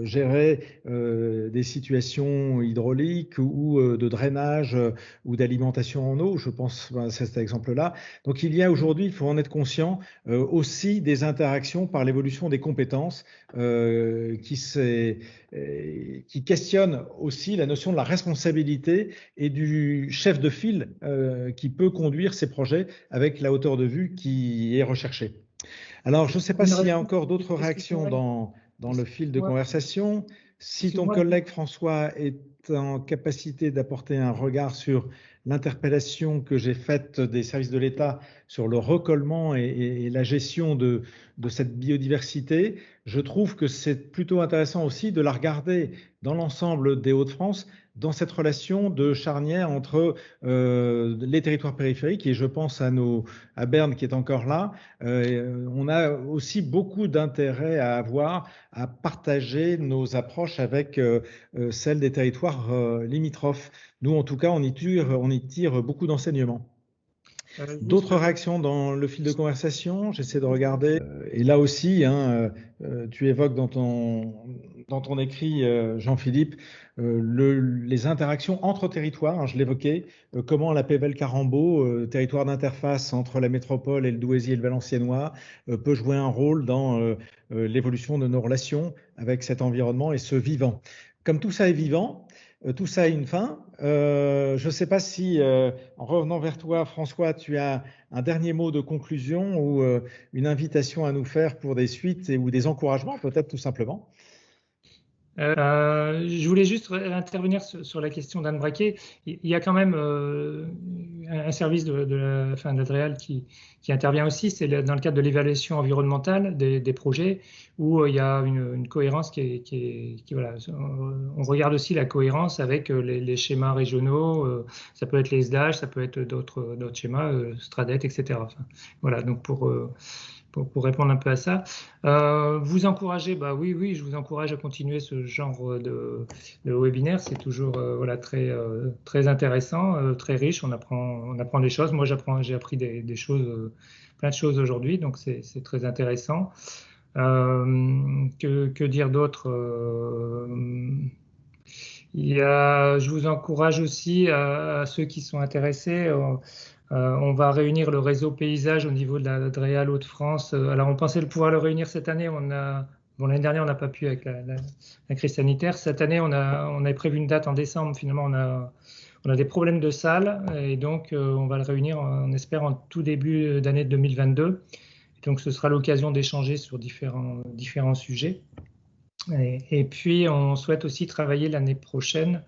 gérer des situations hydrauliques ou de drainage ou d'alimentation en eau. Je pense à cet exemple-là. Donc il y a aujourd'hui, il faut en être conscient, aussi des interactions par l'évolution des compétences qui questionnent aussi la notion de la responsabilité et du chef de file qui peut conduire ces projets avec la hauteur de vue qui est recherchée. Alors, je ne sais pas s'il y a encore d'autres réactions dans le fil de conversation. Si ton collègue François est en capacité d'apporter un regard sur l'interpellation que j'ai faite des services de l'État sur le recollement et la gestion de cette biodiversité, je trouve que c'est plutôt intéressant aussi de la regarder dans l'ensemble des Hauts-de-France, dans cette relation de charnière entre les territoires périphériques, et je pense à Berne qui est encore là. On a aussi beaucoup d'intérêt à avoir à partager nos approches avec celles des territoires limitrophes. Nous, en tout cas, on y tire beaucoup d'enseignements. D'autres réactions dans le fil de conversation? J'essaie de regarder. Et là aussi, hein, tu évoques dans ton écrit, Jean-Philippe, les interactions entre territoires. Hein, je l'évoquais, comment la Pével-Carambeau, territoire d'interface entre la métropole et le Douaisis et le Valenciennois, peut jouer un rôle dans l'évolution de nos relations avec cet environnement et ce vivant. Comme tout ça est vivant, tout ça a une fin. Je ne sais pas si, en revenant vers toi, François, tu as un dernier mot de conclusion ou une invitation à nous faire pour des suites ou des encouragements, peut-être tout simplement. Je voulais juste intervenir sur la question d'Anne Braquet. Il y a quand même un service d'Adréal qui intervient aussi, c'est dans le cadre de l'évaluation environnementale des projets, où il y a une cohérence qui voilà. On regarde aussi la cohérence avec les schémas régionaux, ça peut être les SDAG, ça peut être d'autres schémas, Stradet, etc. Enfin, voilà, donc pour répondre un peu à ça. Vous encouragez, oui, je vous encourage à continuer ce genre de webinaire. C'est toujours très intéressant, très riche. On apprend des choses. Moi, j'ai appris des choses, plein de choses aujourd'hui, donc c'est très intéressant. Que dire d'autre? Je vous encourage aussi à ceux qui sont intéressés. On va réunir le réseau paysage au niveau de la Adréal Hauts-de-France. Alors, on pensait pouvoir le réunir cette année. L'année dernière, on n'a pas pu avec la crise sanitaire. Cette année, on avait prévu une date en décembre. Finalement, on a des problèmes de salle et donc on va le réunir, on espère, en tout début d'année 2022. Et donc, ce sera l'occasion d'échanger sur différents sujets. Et puis, on souhaite aussi travailler l'année prochaine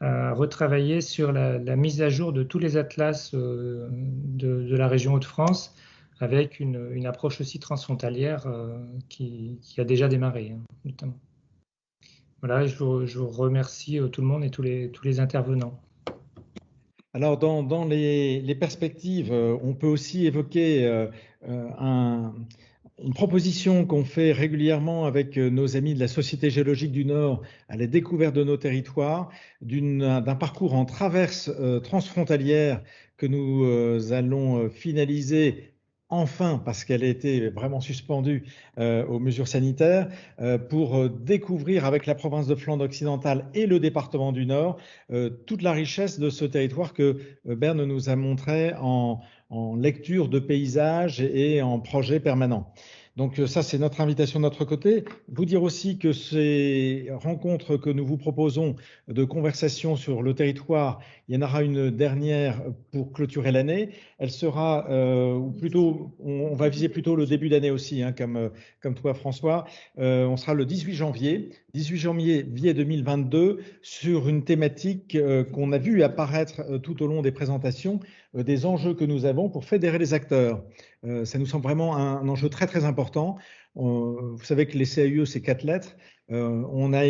retravailler sur la mise à jour de tous les atlas de la région Hauts-de-France avec une approche aussi transfrontalière qui a déjà démarré, notamment. Voilà, je vous remercie tout le monde et tous les intervenants. Alors, dans les perspectives, on peut aussi évoquer une proposition qu'on fait régulièrement avec nos amis de la Société géologique du Nord à la découverte de nos territoires, d'un parcours en traverse transfrontalière que nous allons finaliser enfin, parce qu'elle a été vraiment suspendue aux mesures sanitaires, pour découvrir avec la province de Flandre occidentale et le département du Nord toute la richesse de ce territoire que Berne nous a montré en lecture de paysages et en projet permanent. Donc ça, c'est notre invitation de notre côté. Vous dire aussi que ces rencontres que nous vous proposons de conversation sur le territoire, il y en aura une dernière pour clôturer l'année. Elle sera, ou plutôt, on va viser plutôt le début d'année aussi, hein, comme toi François. On sera le 18 janvier 2022 sur une thématique qu'on a vu apparaître tout au long des présentations, des enjeux que nous avons pour fédérer les acteurs. Ça nous semble vraiment un enjeu très très important. Vous savez que les CAUE, c'est 4 lettres. On a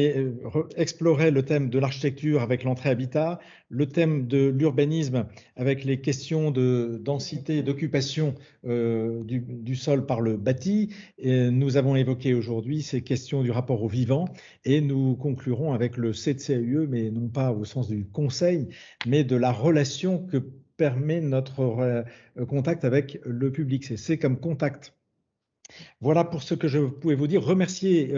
exploré le thème de l'architecture avec l'entrée habitat, le thème de l'urbanisme avec les questions de densité et d'occupation du sol par le bâti. Et nous avons évoqué aujourd'hui ces questions du rapport au vivant et nous conclurons avec le C de CAUE, mais non pas au sens du conseil, mais de la relation que permet notre contact avec le public. C'est C comme contact. Voilà pour ce que je pouvais vous dire. Remercier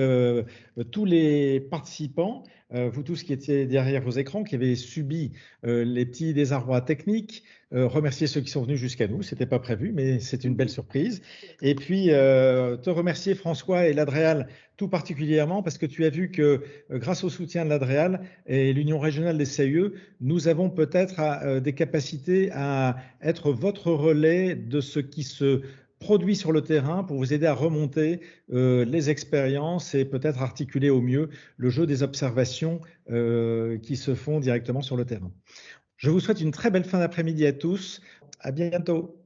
tous les participants, vous tous qui étiez derrière vos écrans, qui avez subi les petits désarrois techniques. Remercier ceux qui sont venus jusqu'à nous. Ce n'était pas prévu, mais c'est une belle surprise. Et puis, te remercier François et l'Adréal tout particulièrement parce que tu as vu que grâce au soutien de l'Adréal et l'Union régionale des CAUE, nous avons peut-être des capacités à être votre relais de ce qui se produit sur le terrain pour vous aider à remonter les expériences et peut-être articuler au mieux le jeu des observations qui se font directement sur le terrain. Je vous souhaite une très belle fin d'après-midi à tous. À bientôt.